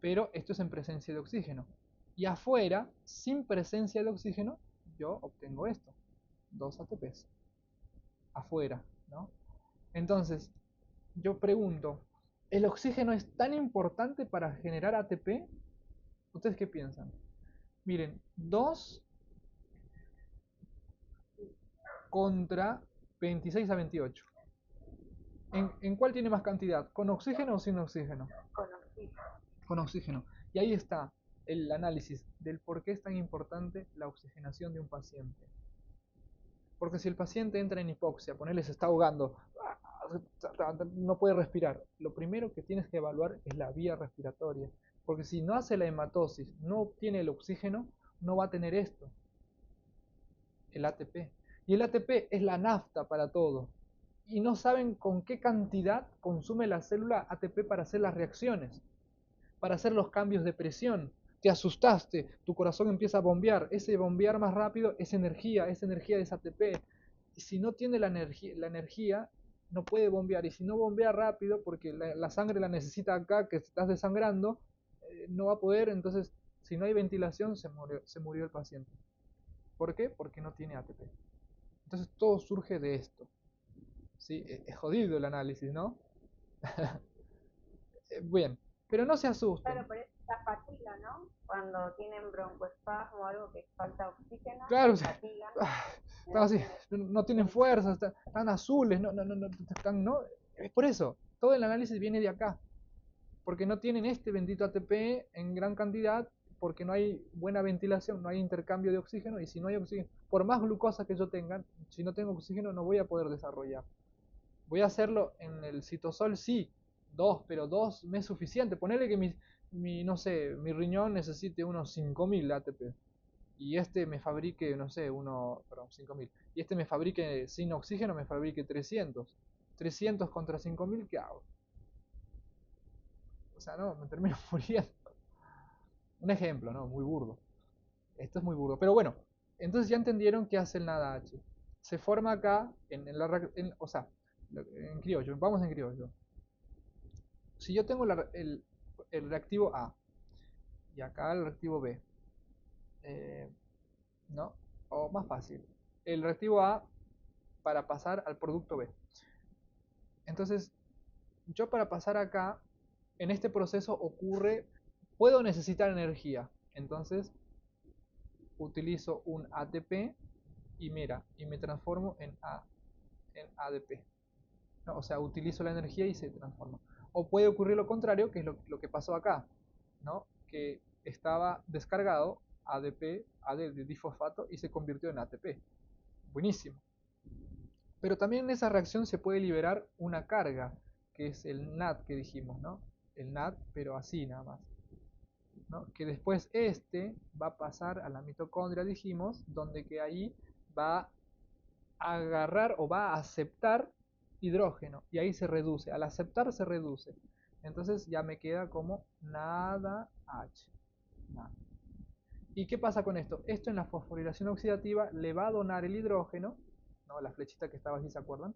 S1: Pero esto es en presencia de oxígeno. Y afuera, sin presencia de oxígeno, yo obtengo esto, 2 ATPs. Afuera, ¿no? Entonces, yo pregunto, ¿el oxígeno es tan importante para generar ATP? ¿Ustedes qué piensan? Miren, 2 contra 26 a 28. ¿En cuál tiene más cantidad? ¿Con oxígeno o sin oxígeno?
S2: Con oxígeno.
S1: Con oxígeno. Y ahí está el análisis del por qué es tan importante la oxigenación de un paciente. Porque si el paciente entra en hipoxia, ponerle se está ahogando, no puede respirar, lo primero que tienes que evaluar es la vía respiratoria. Porque si no hace la hematosis, no obtiene el oxígeno, no va a tener esto, el ATP. Y el ATP es la nafta para todo. Y no saben con qué cantidad consume la célula ATP para hacer las reacciones, para hacer los cambios de presión. Te asustaste, tu corazón empieza a bombear. Ese bombear más rápido es energía es ATP. Y si no tiene la energía, no puede bombear. Y si no bombea rápido, porque la sangre la necesita acá, que estás desangrando, no va a poder. Entonces, si no hay ventilación, se murió el paciente. ¿Por qué? Porque no tiene ATP. Entonces, todo surge de esto. ¿Sí? Es jodido el análisis, ¿no? Bien, pero no se asusten.
S2: Claro, pero es la fatiga, ¿no? Cuando tienen broncoespasmo o algo que falta oxígeno,
S1: Claro,
S2: fatiga.
S1: Están así, no tienen fuerza, están azules, no, no. Es por eso, todo el análisis viene de acá. Porque no tienen este bendito ATP en gran cantidad, porque no hay buena ventilación, no hay intercambio de oxígeno, y si no hay oxígeno, por más glucosa que yo tenga, si no tengo oxígeno no voy a poder desarrollar. Voy a hacerlo en el citosol, sí, pero 2 me es suficiente. Ponele que no sé, mi riñón necesite unos 5000 ATP. Y este me fabrique, no sé, perdón, 5000. Y este me fabrique sin oxígeno, me fabrique 300. 300 contra 5000, ¿qué hago? O sea, no, me termino muriendo. Un ejemplo, ¿no? Muy burdo. Esto es muy burdo. Pero bueno, entonces ya entendieron qué hace el NADH. Se forma acá, o sea, en criollo. Vamos en criollo. Si yo tengo el reactivo A y acá el reactivo B, ¿no? O más fácil, el reactivo A para pasar al producto B. Entonces, yo para pasar acá, en este proceso puedo necesitar energía. Entonces, utilizo un ATP y me transformo en ADP. ¿No? O sea, utilizo la energía y se transforma. O puede ocurrir lo contrario, que es lo que pasó acá, ¿no? Que estaba descargado ADP, AD de difosfato y se convirtió en ATP. Buenísimo. Pero también en esa reacción se puede liberar una carga, que es el NAD que dijimos, ¿no? El NAD, pero así nada más. ¿No? Que después va a pasar a la mitocondria, dijimos, donde que ahí va a agarrar o va a aceptar hidrógeno y ahí se reduce. Al aceptar se reduce. Entonces ya me queda como nada H. Nada. ¿Y qué pasa con esto? Esto en la fosforilación oxidativa le va a donar el hidrógeno, ¿no? La flechita que estaba así, ¿se acuerdan?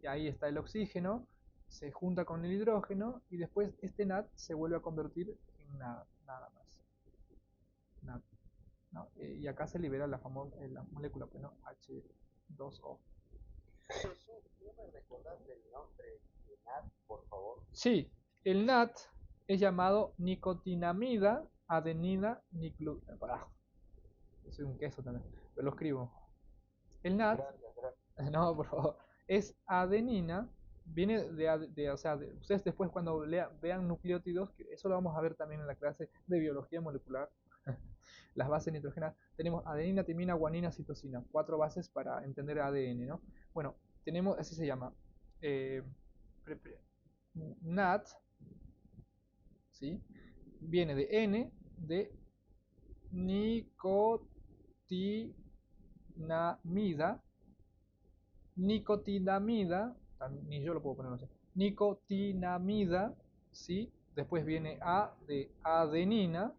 S1: Ahí está el oxígeno, se junta con el hidrógeno y después este NAD se vuelve a convertir en nada, nada más. NAD, ¿no? Y acá se libera la molécula, pues, ¿no? H2O.
S3: Jesús, ¿no me recordás el nombre de NAD, por favor?
S1: Sí, el NAD es llamado nicotinamida adenina nucleótido. Soy un queso también, pero lo escribo. El NAD, gracias. No, por favor, es adenina, viene o sea, ustedes después cuando vean nucleótidos, que eso lo vamos a ver también en la clase de biología molecular, las bases nitrogenadas, tenemos adenina, timina, guanina, citosina, 4 bases para entender ADN, ¿no? Bueno, tenemos, así se llama, NAD, ¿sí? Viene de N, de nicotinamida, ni yo lo puedo poner, no sé, nicotinamida, ¿sí? Después viene A de adenina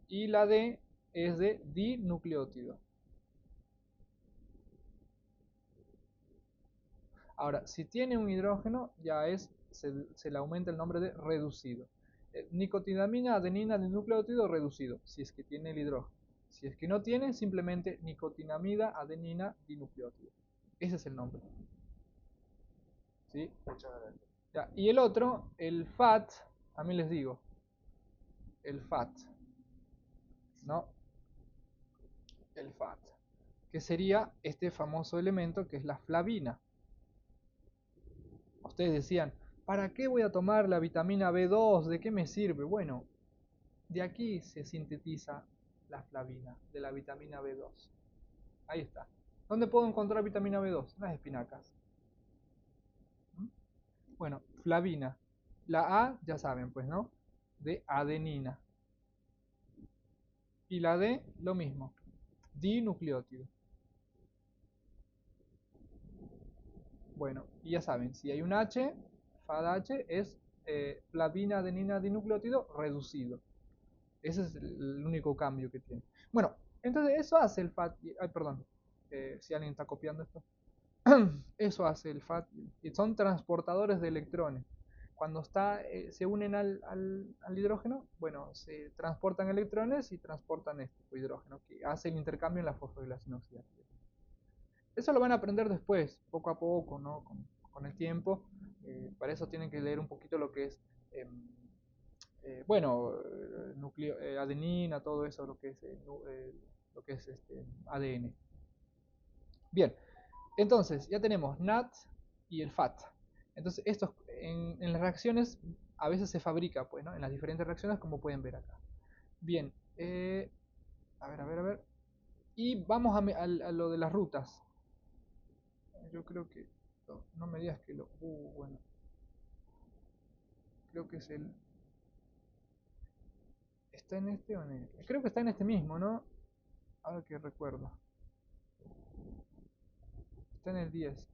S1: y la D es de dinucleótido. Ahora, si tiene un hidrógeno, se le aumenta el nombre de reducido. Nicotinamina, adenina, dinucleótido, reducido, si es que tiene el hidrógeno. Si es que no tiene, simplemente nicotinamida, adenina, dinucleótido. Ese es el nombre. ¿Sí?
S3: Muchas gracias.
S1: Ya, y el otro, el FAT, a mí les digo, el FAT, ¿no? El FAT, que sería este famoso elemento que es la flavina. Ustedes decían, ¿para qué voy a tomar la vitamina B2? ¿De qué me sirve? Bueno, de aquí se sintetiza la flavina, de la vitamina B2. Ahí está. ¿Dónde puedo encontrar vitamina B2? En las espinacas. Bueno, flavina. La A, ya saben, pues, ¿no? De adenina. Y la D, lo mismo. Dinucleótido. Bueno, y ya saben, si hay un H, FADH es flavina, adenina, dinucleótido reducido. Ese es el único cambio que tiene. Bueno, entonces eso hace el FAT. Ay, perdón, si alguien está copiando esto. Eso hace el FAT. Son transportadores de electrones. Cuando se unen al hidrógeno, bueno, se transportan electrones y transportan este hidrógeno, que hace el intercambio en la fosforilación oxidativa. Eso lo van a aprender después, poco a poco, ¿no? Con el tiempo. Para eso tienen que leer un poquito lo que es, bueno, adenina, todo eso, lo que es, ADN. Bien, entonces ya tenemos NAD y el FAT. Entonces estos en las reacciones a veces se fabrica, pues, ¿no? En las diferentes reacciones, como pueden ver acá. Bien, a ver. Y vamos a lo de las rutas. Yo creo que No me digas que lo... bueno. Creo que es el... ¿Está en este o en el? Creo que está en este mismo, ¿no? Ahora que recuerdo. Está en el 10.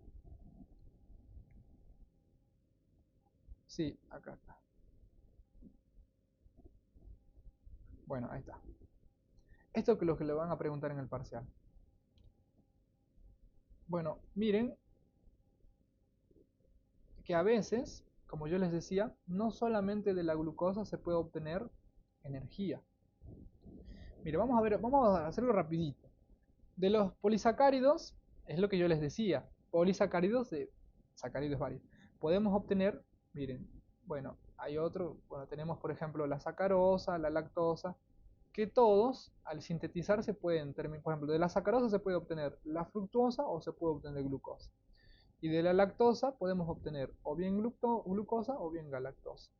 S1: Sí, acá está. Bueno, ahí está. Esto es lo que le van a preguntar en el parcial. Bueno, miren que a veces, como yo les decía, no solamente de la glucosa se puede obtener energía. Mire, vamos a ver, vamos a hacerlo rapidito. De los polisacáridos, es lo que yo les decía, polisacáridos de sacáridos varios. Podemos obtener, miren, bueno, hay otro, bueno, tenemos por ejemplo la sacarosa, la lactosa, que todos al sintetizar se pueden terminar, por ejemplo, de la sacarosa se puede obtener la fructuosa o se puede obtener glucosa. Y de la lactosa podemos obtener o bien glucosa o bien galactosa.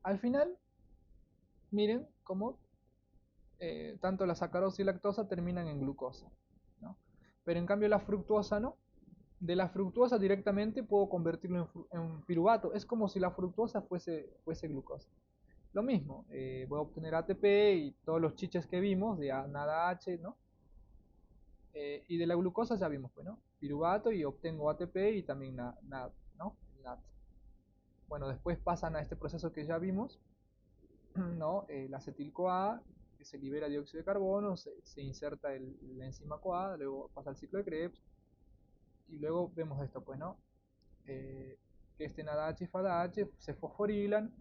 S1: Al final, miren cómo tanto la sacarosa y lactosa terminan en glucosa, ¿no? Pero en cambio la fructuosa no. De la fructuosa directamente puedo convertirlo en piruvato. Es como si la fructuosa fuese glucosa. Lo mismo, voy a obtener ATP y todos los chiches que vimos de nada H, ¿no? Y de la glucosa ya vimos, pues, ¿no? Piruvato y obtengo ATP y también NAD, ¿no? NAD. Bueno, después pasan a este proceso que ya vimos, ¿no? La acetil-CoA, que se libera dióxido de carbono, se inserta la enzima CoA, luego pasa el ciclo de Krebs, y luego vemos esto, pues, ¿no? Que este NADH y FADH se fosforilan,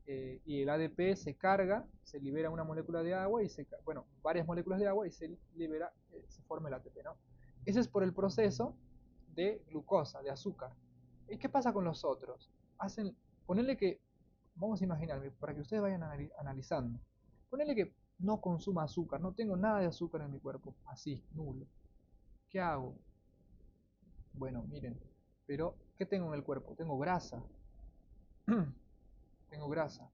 S1: y el ADP se carga, se libera una molécula de agua, y bueno, varias moléculas de agua, y se libera, se forma el ATP, ¿no? Ese es por el proceso de glucosa, de azúcar. ¿Y qué pasa con los otros? Ponerle que, vamos a imaginarme, para que ustedes vayan analizando, ponerle que no consuma azúcar, no tengo nada de azúcar en mi cuerpo, así, nulo. ¿Qué hago? Bueno, miren, pero ¿qué tengo en el cuerpo? Tengo grasa. Tengo grasa.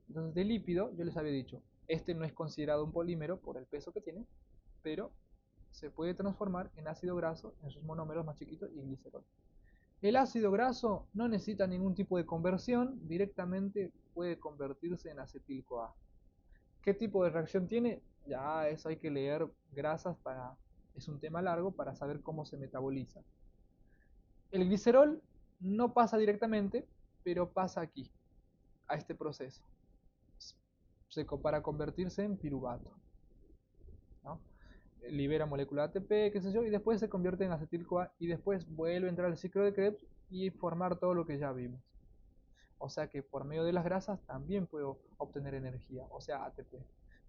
S1: Entonces, de lípido, yo les había dicho, este no es considerado un polímero por el peso que tiene, pero se puede transformar en ácido graso en sus monómeros más chiquitos y en glicerol. El ácido graso no necesita ningún tipo de conversión, directamente puede convertirse en acetil-CoA. ¿Qué tipo de reacción tiene? Ya eso hay que leer grasas es un tema largo para saber cómo se metaboliza. El glicerol no pasa directamente, pero pasa aquí, a este proceso, para convertirse en piruvato, ¿no? Libera molécula ATP, qué sé yo, y después se convierte en acetil-CoA y después vuelve a entrar al ciclo de Krebs y formar todo lo que ya vimos. O sea que por medio de las grasas también puedo obtener energía, o sea ATP.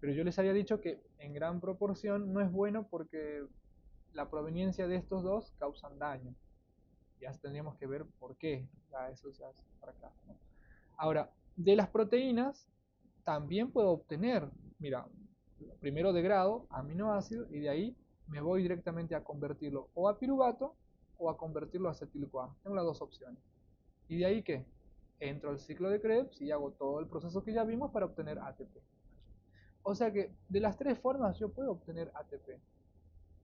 S1: Pero yo les había dicho que en gran proporción no es bueno porque la proveniencia de estos dos causan daño. Ya tendríamos que ver por qué. Ya eso ya es para acá, ¿no? Ahora, de las proteínas también puedo obtener, mira, primero de grado, aminoácido, y de ahí me voy directamente a convertirlo o a piruvato o a convertirlo a acetil-CoA. Tengo las dos opciones. ¿Y de ahí qué? Entro al ciclo de Krebs y hago todo el proceso que ya vimos para obtener ATP. O sea que de las tres formas yo puedo obtener ATP.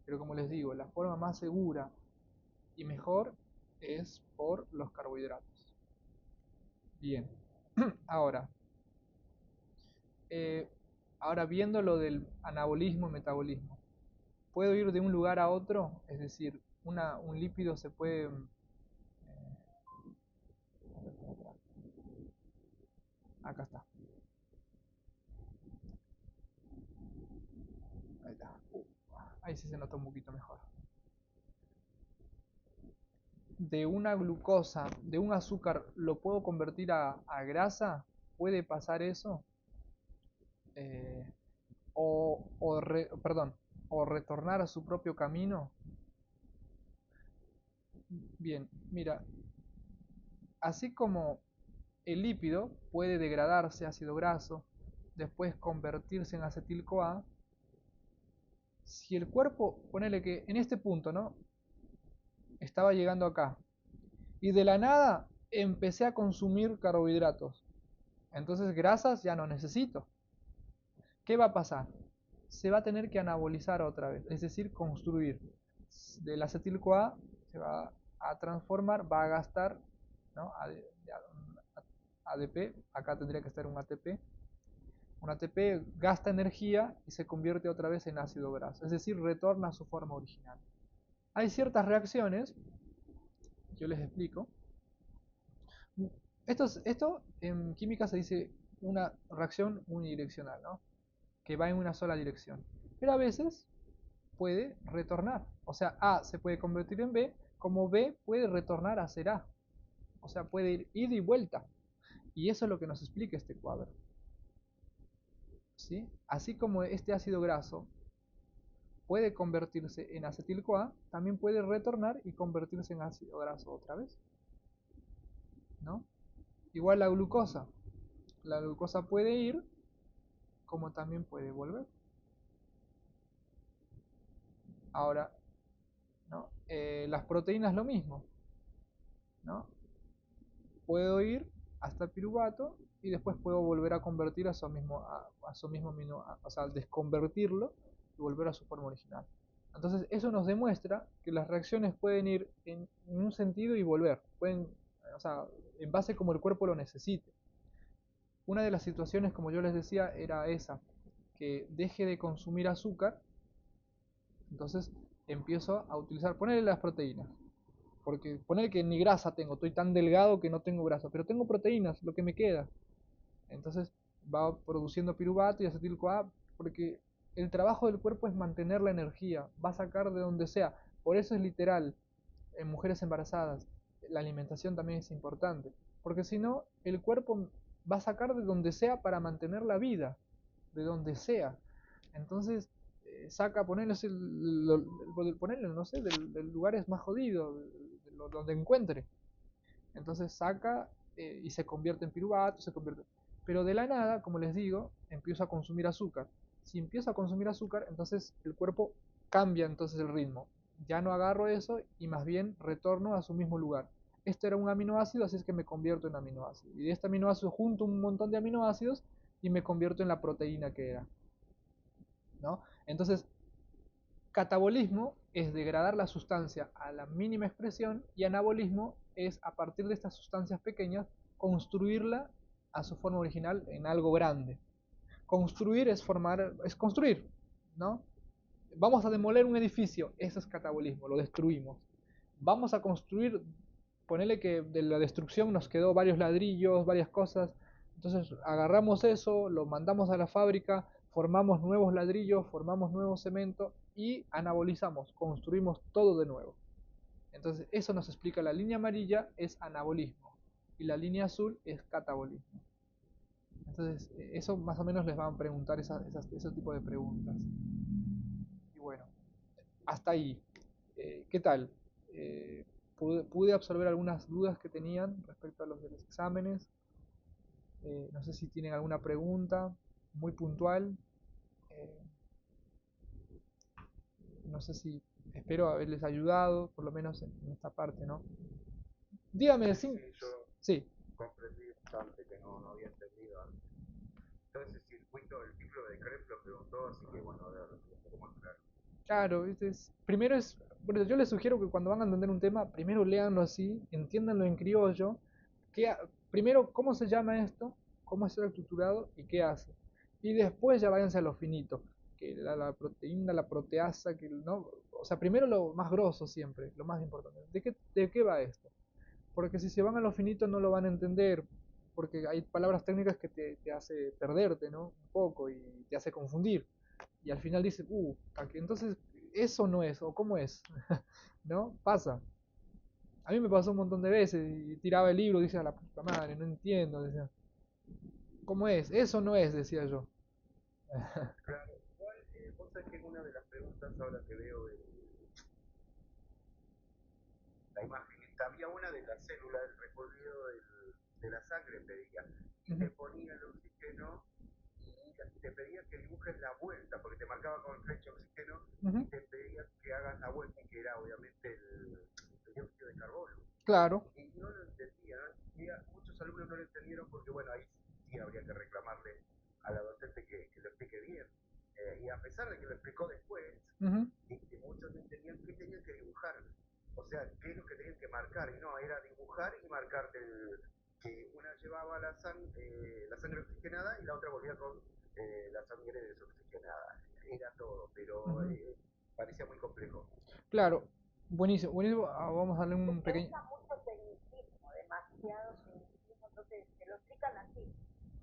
S1: Pero como les digo, la forma más segura y mejor es por los carbohidratos. Bien, ahora, eh, ahora viendo lo del anabolismo y metabolismo, ¿puedo ir de un lugar a otro? Es decir, un lípido se puede... acá está. Ahí está. Ahí sí se nota un poquito mejor. De una glucosa, de un azúcar, ¿lo puedo convertir a grasa? ¿Puede pasar eso? Perdón, o retornar a su propio camino. Bien, mira, así como el lípido puede degradarse a ácido graso, después convertirse en acetil-CoA, si el cuerpo, ponele que en este punto, ¿no? Estaba llegando acá, y de la nada empecé a consumir carbohidratos, entonces grasas ya no necesito. ¿Qué va a pasar? Se va a tener que anabolizar otra vez, es decir, construir. Del acetil-CoA se va a transformar, va a gastar, ¿no? ADP, acá tendría que ser un ATP. Un ATP gasta energía y se convierte otra vez en ácido graso, es decir, retorna a su forma original. Hay ciertas reacciones, yo les explico. Esto en química se dice una reacción unidireccional, ¿no? Que va en una sola dirección. Pero a veces puede retornar. O sea, A se puede convertir en B, como B puede retornar a ser A. O sea, puede ir ida y vuelta. Y eso es lo que nos explica este cuadro. ¿Sí? Así como este ácido graso puede convertirse en acetil-CoA, también puede retornar y convertirse en ácido graso otra vez, ¿no? Igual la glucosa. La glucosa puede ir, como también puede volver. Ahora, ¿no? Las proteínas lo mismo, ¿no? Puedo ir hasta el piruvato y después puedo volver a convertir a su mismo amino, o sea, desconvertirlo y volver a su forma original. Entonces eso nos demuestra que las reacciones pueden ir en un sentido y volver, pueden, o sea, en base como el cuerpo lo necesite. Una de las situaciones, como yo les decía, era esa, que deje de consumir azúcar, entonces empiezo a utilizar, ponerle las proteínas, porque poner que ni grasa tengo, estoy tan delgado que no tengo grasa, pero tengo proteínas, lo que me queda. Entonces va produciendo piruvato y acetil-CoA, porque el trabajo del cuerpo es mantener la energía, va a sacar de donde sea. Por eso es literal, en mujeres embarazadas, la alimentación también es importante, porque si no, el cuerpo va a sacar de donde sea para mantener la vida, de donde sea. Entonces, saca, ponerle, no sé, del lugares más jodido, donde encuentre. Entonces saca y se convierte en piruvato, se convierte. Pero de la nada, como les digo, empiezo a consumir azúcar. Si empiezo a consumir azúcar, entonces el cuerpo cambia entonces el ritmo. Ya no agarro eso y más bien retorno a su mismo lugar. Esto era un aminoácido, así es que me convierto en aminoácido. Y de este aminoácido junto un montón de aminoácidos y me convierto en la proteína que era, ¿no? Entonces, catabolismo es degradar la sustancia a la mínima expresión y anabolismo es a partir de estas sustancias pequeñas construirla a su forma original en algo grande. Construir es formar, es construir, ¿no? Vamos a demoler un edificio, eso es catabolismo, lo destruimos. Vamos a construir, ponerle que de la destrucción nos quedó varios ladrillos, varias cosas, entonces agarramos eso, lo mandamos a la fábrica, formamos nuevos ladrillos, formamos nuevo cemento y anabolizamos, construimos todo de nuevo. Entonces eso nos explica, la línea amarilla es anabolismo y la línea azul es catabolismo. Entonces eso más o menos les van a preguntar ese tipo de preguntas. Y bueno, hasta ahí. ¿Qué tal? Pude absorber algunas dudas que tenían respecto a los de los exámenes. No sé si tienen alguna pregunta muy puntual. Eh, no sé si espero haberles ayudado, por lo menos en esta parte, ¿no? Dígame,
S4: Sí,
S1: sí.
S4: sí, yo
S1: Sí,
S4: comprendí bastante que no había entendido antes. Entonces, el circuito, el ciclo de Krebs lo preguntó, así que bueno, a ver, un poco más claro.
S1: claro, primero es, bueno, yo les sugiero que cuando van a entender un tema, primero léanlo así, entiéndanlo en criollo, primero cómo se llama esto, cómo está estructurado y qué hace. Y después ya váyanse a lo finito, que la proteína, la proteasa, que no, o sea, primero lo más grosso siempre, lo más importante. ¿De qué va esto? Porque si se van a lo finito no lo van a entender, porque hay palabras técnicas que te hace perderte, ¿no? Un poco y te hace confundir. Y al final dices, entonces eso no es, o cómo es, ¿no? Pasa. A mí me pasó un montón de veces y tiraba el libro, dice a la puta madre, no entiendo, decía. ¿Cómo es? Eso no es, decía yo.
S4: Claro, igual, vos sabés que en una de las preguntas ahora que veo la imagen, había una de las células del recorrido de la sangre, pedía, y te ponía el oxígeno y te pedía que dibujes la vuelta, porque te marcaba con flecha oxígeno y te pedía que hagas la vuelta, que era obviamente el dióxido de carbono.
S1: Claro.
S4: Y no lo entendía, ¿no? Muchos alumnos no lo entendieron porque, bueno, ahí sí habría que reclamarle a la docente que lo explique bien. Y a pesar de que lo explicó después, muchos no entendían qué tenían que dibujar. O
S7: sea, qué es lo que tenían que marcar, y no, era dibujar y marcarte que una llevaba la sangre oxigenada y la otra volvía con la sangre desoxigenada. Era todo, pero parecía muy complejo.
S1: Claro, buenísimo, buenísimo. Vamos a darle un
S2: Se
S1: pequeño...
S2: usa mucho tecnicismo, demasiado tecnicismo, entonces te lo explican así.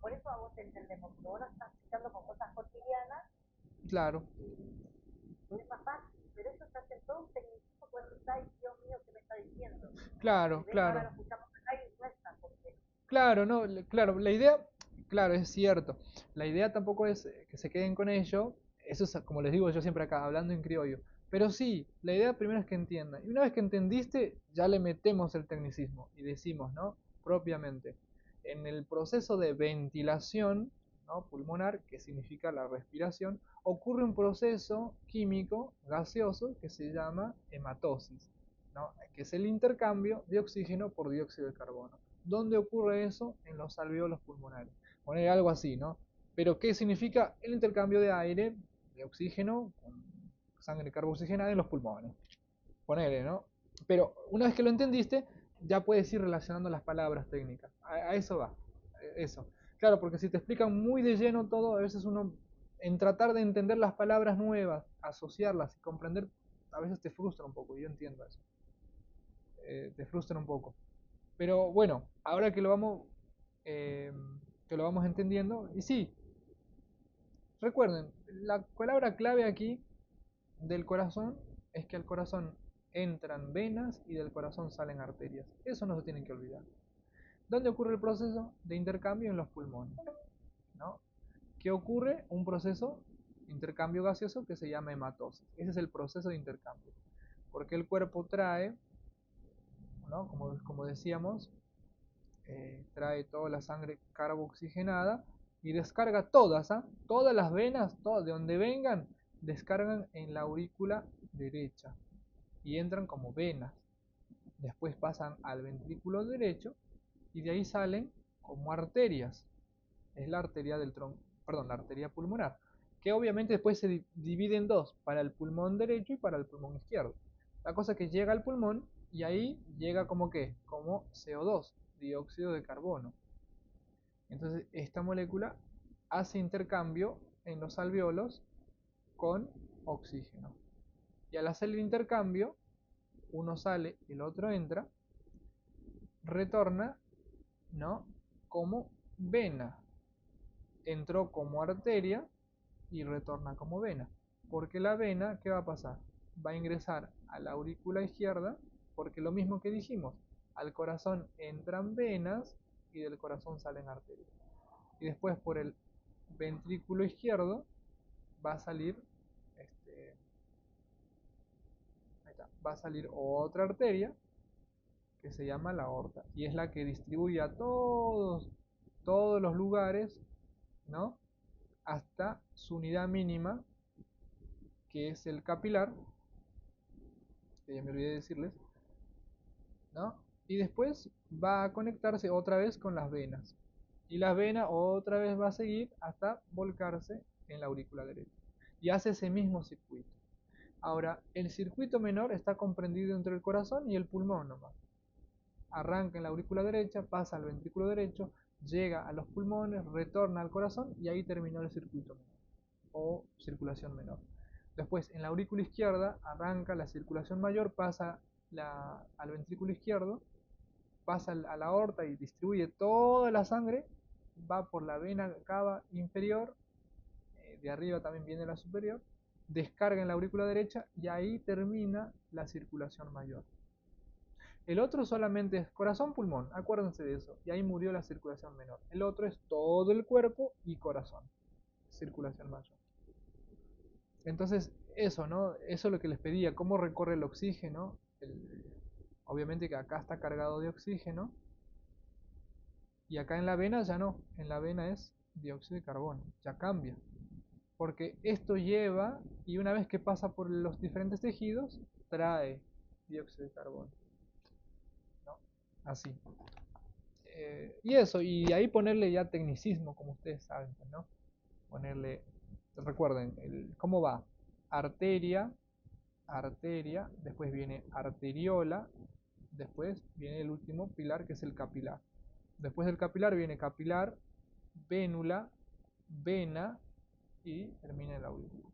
S2: Por eso a vos te entendemos, porque vos lo estás explicando con cosas cotidianas
S1: Claro,
S2: y es más fácil, pero eso se hace todo un tecnicismo, pues ay, Dios mío, ¿qué me está diciendo?
S1: claro,
S2: Y ves, ahora
S1: claro.
S2: lo escuchamos acá y no es tan complejo.
S1: Claro, no, claro, la idea, claro, es cierto. La idea tampoco es que se queden con ello. Eso es, como les digo yo siempre acá, hablando en criollo. Pero sí, la idea primero es que entiendan. Y una vez que entendiste, ya le metemos el tecnicismo y decimos, ¿no? Propiamente. En el proceso de ventilación, ¿no? Pulmonar, que significa la respiración, ocurre un proceso químico gaseoso que se llama hematosis, ¿no? Que es el intercambio de oxígeno por dióxido de carbono. ¿Dónde ocurre eso? En los alveolos pulmonares. Poner algo así, ¿no? Pero ¿qué significa el intercambio de aire, de oxígeno, con sangre carboxigenada en los pulmones? Ponele, ¿no? Pero una vez que lo entendiste, ya puedes ir relacionando las palabras técnicas. A eso va. Eso. Claro, porque si te explican muy de lleno todo, a veces uno, en tratar de entender las palabras nuevas, asociarlas y comprender, a veces te frustra un poco. Yo entiendo eso. Te frustra un poco. Pero bueno, ahora eh, que lo vamos entendiendo, y sí, recuerden, la palabra clave aquí del corazón es que al corazón entran venas y del corazón salen arterias. Eso no se tienen que olvidar. ¿Dónde ocurre el proceso de intercambio? En los pulmones, ¿no? ¿Qué ocurre? Un proceso de intercambio gaseoso que se llama hematosis. Ese es el proceso de intercambio. Porque el cuerpo trae, ¿no? Como decíamos, trae toda la sangre carboxigenada y descarga todas, ¿ah? Todas las venas, todas, de donde vengan, descargan en la aurícula derecha y entran como venas. Después pasan al ventrículo derecho y de ahí salen como arterias. Es la arteria del tronco, perdón, la arteria pulmonar, que obviamente después se divide en dos, para el pulmón derecho y para el pulmón izquierdo. La cosa es que llega al pulmón y ahí llega como que, como CO2, dióxido de carbono. Entonces esta molécula hace intercambio en los alveolos con oxígeno. Y al hacer el intercambio, uno sale, el otro entra, retorna, ¿no? Como vena. Entró como arteria y retorna como vena. Porque la vena, ¿qué va a pasar? Va a ingresar a la aurícula izquierda, porque lo mismo que dijimos, al corazón entran venas y del corazón salen arterias. Y después por el ventrículo izquierdo va a salir va a salir otra arteria que se llama la aorta y es la que distribuye a todos los lugares, ¿no? Hasta su unidad mínima, que es el capilar, que ya me olvidé de decirles, ¿no? Y después va a conectarse otra vez con las venas. Y la vena otra vez va a seguir hasta volcarse en la aurícula derecha. Y hace ese mismo circuito. Ahora, el circuito menor está comprendido entre el corazón y el pulmón nomás. Arranca en la aurícula derecha, pasa al ventrículo derecho, llega a los pulmones, retorna al corazón y ahí terminó el circuito menor o circulación menor. Después, en la aurícula izquierda, arranca la circulación mayor, pasa al ventrículo izquierdo, pasa a la aorta y distribuye toda la sangre, va por la vena cava inferior, de arriba también viene la superior, descarga en la aurícula derecha y ahí termina la circulación mayor. El otro solamente es corazón-pulmón, acuérdense de eso, y ahí murió la circulación menor. El otro es todo el cuerpo y corazón, circulación mayor. Entonces, eso, ¿no? Eso es lo que les pedía, cómo recorre el oxígeno. Obviamente que acá está cargado de oxígeno, y acá en la vena ya no, en la vena es dióxido de carbono, ya cambia. Porque esto lleva, y una vez que pasa por los diferentes tejidos, trae dióxido de carbono, ¿no? Así. Y eso, y ahí ponerle ya tecnicismo, como ustedes saben, ¿no? Ponerle, recuerden, ¿cómo va? Arteria, arteria, después viene arteriola, después viene el último pilar que es el capilar. Después del capilar viene capilar, vénula, vena y termina el aurículo.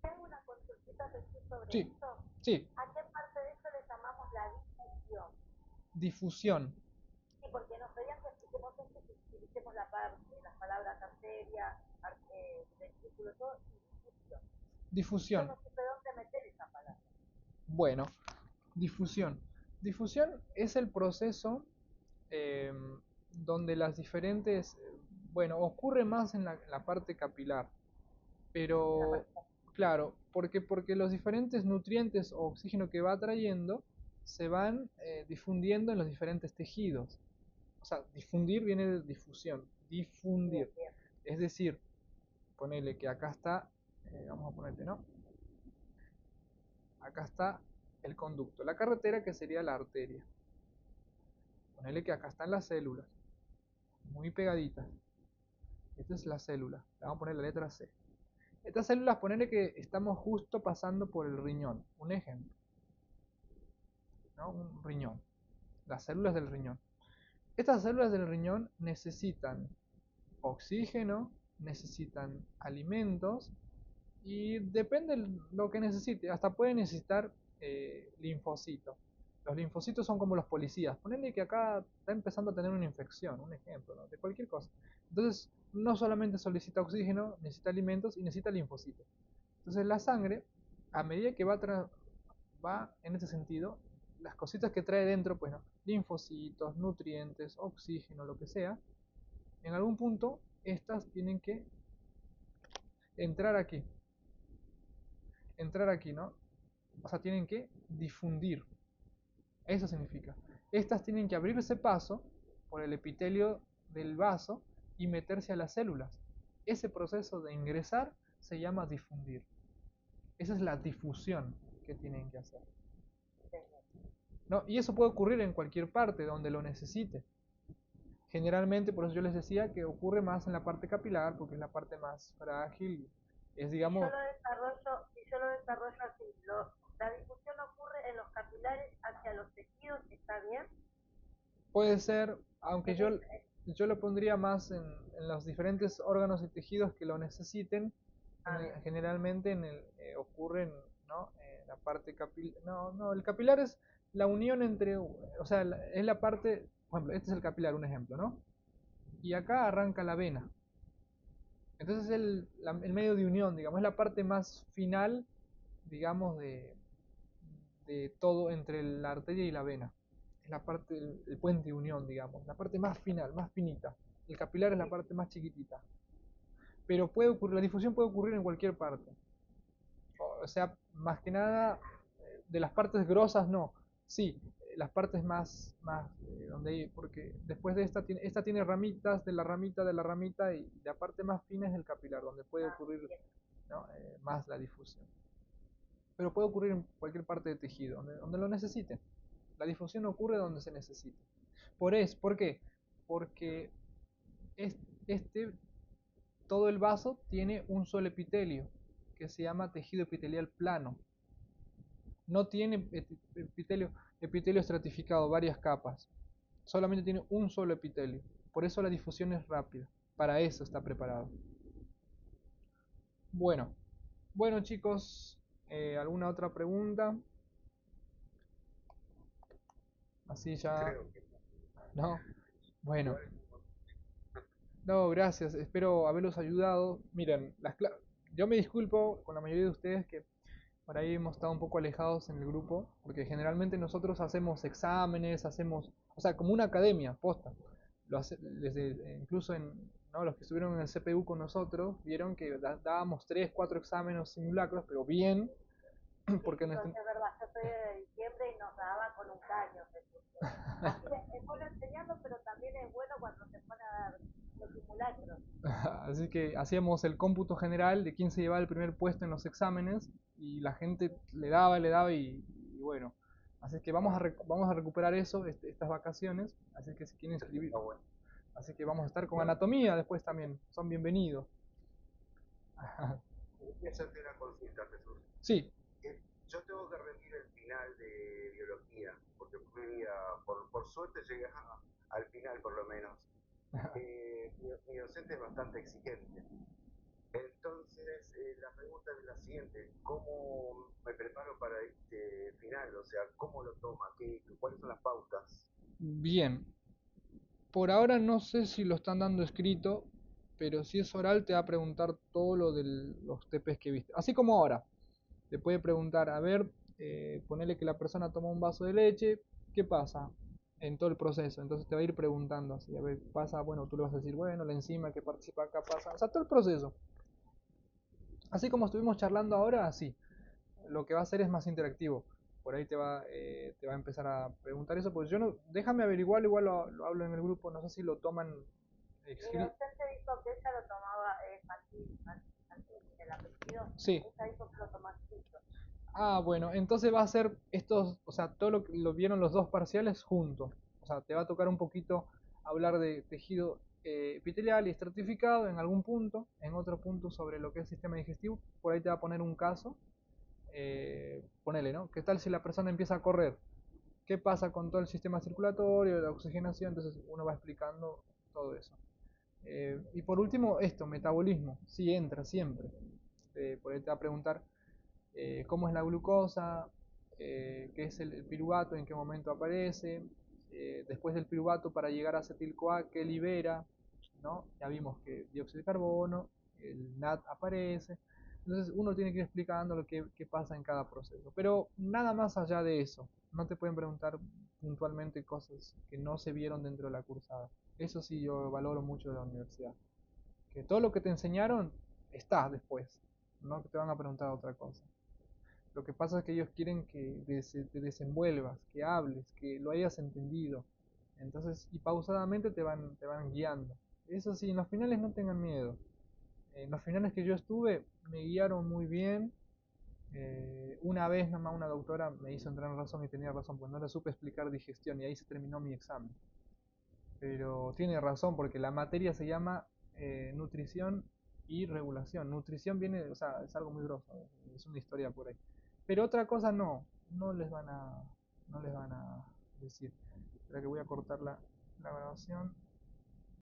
S2: Tengo una consultita sobre
S1: Sí,
S2: esto.
S1: sí,
S2: ¿A qué parte de esto le llamamos la difusión?
S1: difusión.
S2: Sí, porque nos pedían que expliquemos esto, que utilicemos las palabras arteria, ventrículo, todo, y difusión. Yo
S1: Difusión.
S2: no sé dónde meter esa palabra.
S1: Bueno, difusión. Difusión es el proceso eh, donde las diferentes, bueno, ocurre más en la parte capilar, pero claro, porque los diferentes nutrientes o oxígeno que va trayendo se van difundiendo en los diferentes tejidos. O sea, difundir viene de difusión, difundir. Es decir, ponele que acá está, vamos a ponerte, ¿no? Acá está el conducto, la carretera que sería la arteria. Ponele que acá están las células, muy pegaditas. Esta es la célula, le vamos a poner la letra C. Estas células, ponele que estamos justo pasando por el riñón, un ejemplo, ¿no? Un riñón, las células del riñón. Estas células del riñón necesitan oxígeno, necesitan alimentos y depende de lo que necesite, hasta puede necesitar linfocitos. Los linfocitos son como los policías. Ponele que acá está empezando a tener una infección, un ejemplo, ¿no? De cualquier cosa. Entonces, no solamente solicita oxígeno, necesita alimentos y necesita linfocitos. Entonces, la sangre, a medida que va en ese sentido, las cositas que trae dentro, pues, ¿no? Linfocitos, nutrientes, oxígeno, lo que sea, en algún punto, estas tienen que entrar aquí. Entrar aquí, ¿no? O sea, tienen que difundir. Eso significa. Estas tienen que abrirse paso por el epitelio del vaso y meterse a las células. Ese proceso de ingresar se llama difundir. Esa es la difusión que tienen que hacer. ¿No? Y eso puede ocurrir en cualquier parte donde lo necesite. Generalmente, por eso yo les decía que ocurre más en la parte capilar, porque es la parte más frágil. Es, digamos,
S2: Si yo lo desarrollo así, la difusión ocurre en los capilares hacia los tejidos, ¿está bien?
S1: puede ser, aunque yo lo pondría más en los diferentes órganos y tejidos que lo necesiten. Generalmente ocurren, ¿no? La parte capilar. No, el capilar es la unión entre, o sea, es la parte, por ejemplo, este es el capilar, un ejemplo, ¿no? Y acá arranca la vena. Entonces es el medio de unión, digamos, es la parte más final, digamos, de todo entre la arteria y la vena. Es la parte, el puente de unión, digamos, la parte más final, más finita. El capilar es la parte más chiquitita. Pero puede ocurrir, la difusión puede ocurrir en cualquier parte. O sea, más que nada, de las partes grosas no. Sí, las partes más donde hay, porque después de esta tiene ramitas de la ramita y la parte más fina es el capilar, donde puede ocurrir, ¿no? Más la difusión. Pero puede ocurrir en cualquier parte del tejido, donde lo necesite. La difusión ocurre donde se necesite. ¿Por qué? Porque todo el vaso tiene un solo epitelio, que se llama tejido epitelial plano. No tiene epitelio estratificado, varias capas. Solamente tiene un solo epitelio. Por eso la difusión es rápida. Para eso está preparado. Bueno, chicos, ¿alguna otra pregunta? Así ya...
S7: Creo que
S1: ¿No? Bueno. No, gracias. Espero haberlos ayudado. Miren, yo me disculpo con la mayoría de ustedes que por ahí hemos estado un poco alejados en el grupo, porque generalmente nosotros hacemos exámenes, o sea, como una academia, posta. Incluso ¿no? Los que estuvieron en el CPU con nosotros vieron que dábamos 3, 4 exámenes simulacros, pero bien, porque
S2: es verdad, yo soy de diciembre y nos daba con un caño. Así es bueno enseñando, pero también es bueno cuando se pone a dar los simulacros.
S1: Así que hacíamos el cómputo general de quién se llevaba el primer puesto en los exámenes y la gente le daba y bueno. Así que vamos a recuperar eso estas vacaciones, así que si quieren escribir. Así que vamos a estar con anatomía después también, son bienvenidos.
S7: Voy a hacerte una consulta, Jesús.
S1: Sí.
S7: yo tengo que rendir el final de biología, porque por suerte llegué al final por lo menos. Mi docente es bastante exigente. Entonces, la pregunta es la siguiente: ¿cómo me preparo para este final? O sea, ¿cómo lo toma? ¿Cuáles son las pautas?
S1: Bien, por ahora no sé si lo están dando escrito, pero si es oral te va a preguntar todo lo de los TPs que viste. Así como ahora, te puede preguntar, a ver, ponele que la persona toma un vaso de leche, ¿qué pasa en todo el proceso? Entonces te va a ir preguntando así, a ver, pasa, bueno, tú le vas a decir, bueno, la enzima que participa acá pasa, o sea, todo el proceso. Así como estuvimos charlando ahora, así. Lo que va a hacer es más interactivo. Por ahí te va a empezar a preguntar eso, pues yo no, déjame averiguar, igual lo hablo en el grupo, no sé si lo toman
S2: Mi docente dijo que ella lo tomaba, Martín, el apellido,
S1: Sí.
S2: ella dijo que lo tomaba escrito.
S1: Ah, bueno, entonces va a ser estos, o sea, todo lo vieron los dos parciales juntos. O sea, te va a tocar un poquito hablar de tejido epitelial y estratificado en algún punto, en otro punto sobre lo que es el sistema digestivo, por ahí te va a poner un caso, ponele, ¿no? ¿Qué tal si la persona empieza a correr? ¿Qué pasa con todo el sistema circulatorio, la oxigenación? Entonces uno va explicando todo eso. Y por último, esto, metabolismo, sí entra siempre. Por ahí te va a preguntar cómo es la glucosa, qué es el piruvato, en qué momento aparece, después del piruvato para llegar a acetil-CoA, qué libera, ¿no? Ya vimos que dióxido de carbono, el NAD aparece, entonces uno tiene que ir explicando lo que pasa en cada proceso, pero nada más allá de eso, no te pueden preguntar puntualmente cosas que no se vieron dentro de la cursada. Eso sí yo valoro mucho de la universidad, que todo lo que te enseñaron está después, no que te van a preguntar otra cosa. Lo que pasa es que ellos quieren que te desenvuelvas, que hables, que lo hayas entendido. Entonces, y pausadamente te van guiando. Eso sí, en los finales no tengan miedo. En los finales que yo estuve, me guiaron muy bien. Una vez nomás una doctora me hizo entrar en razón y tenía razón, pues no le supe explicar digestión y ahí se terminó mi examen. Pero tiene razón porque la materia se llama nutrición y regulación. Nutrición viene, o sea, es algo muy grosso, es una historia por ahí. Pero otra cosa no, no les van a decir. Espera que voy a cortar la grabación.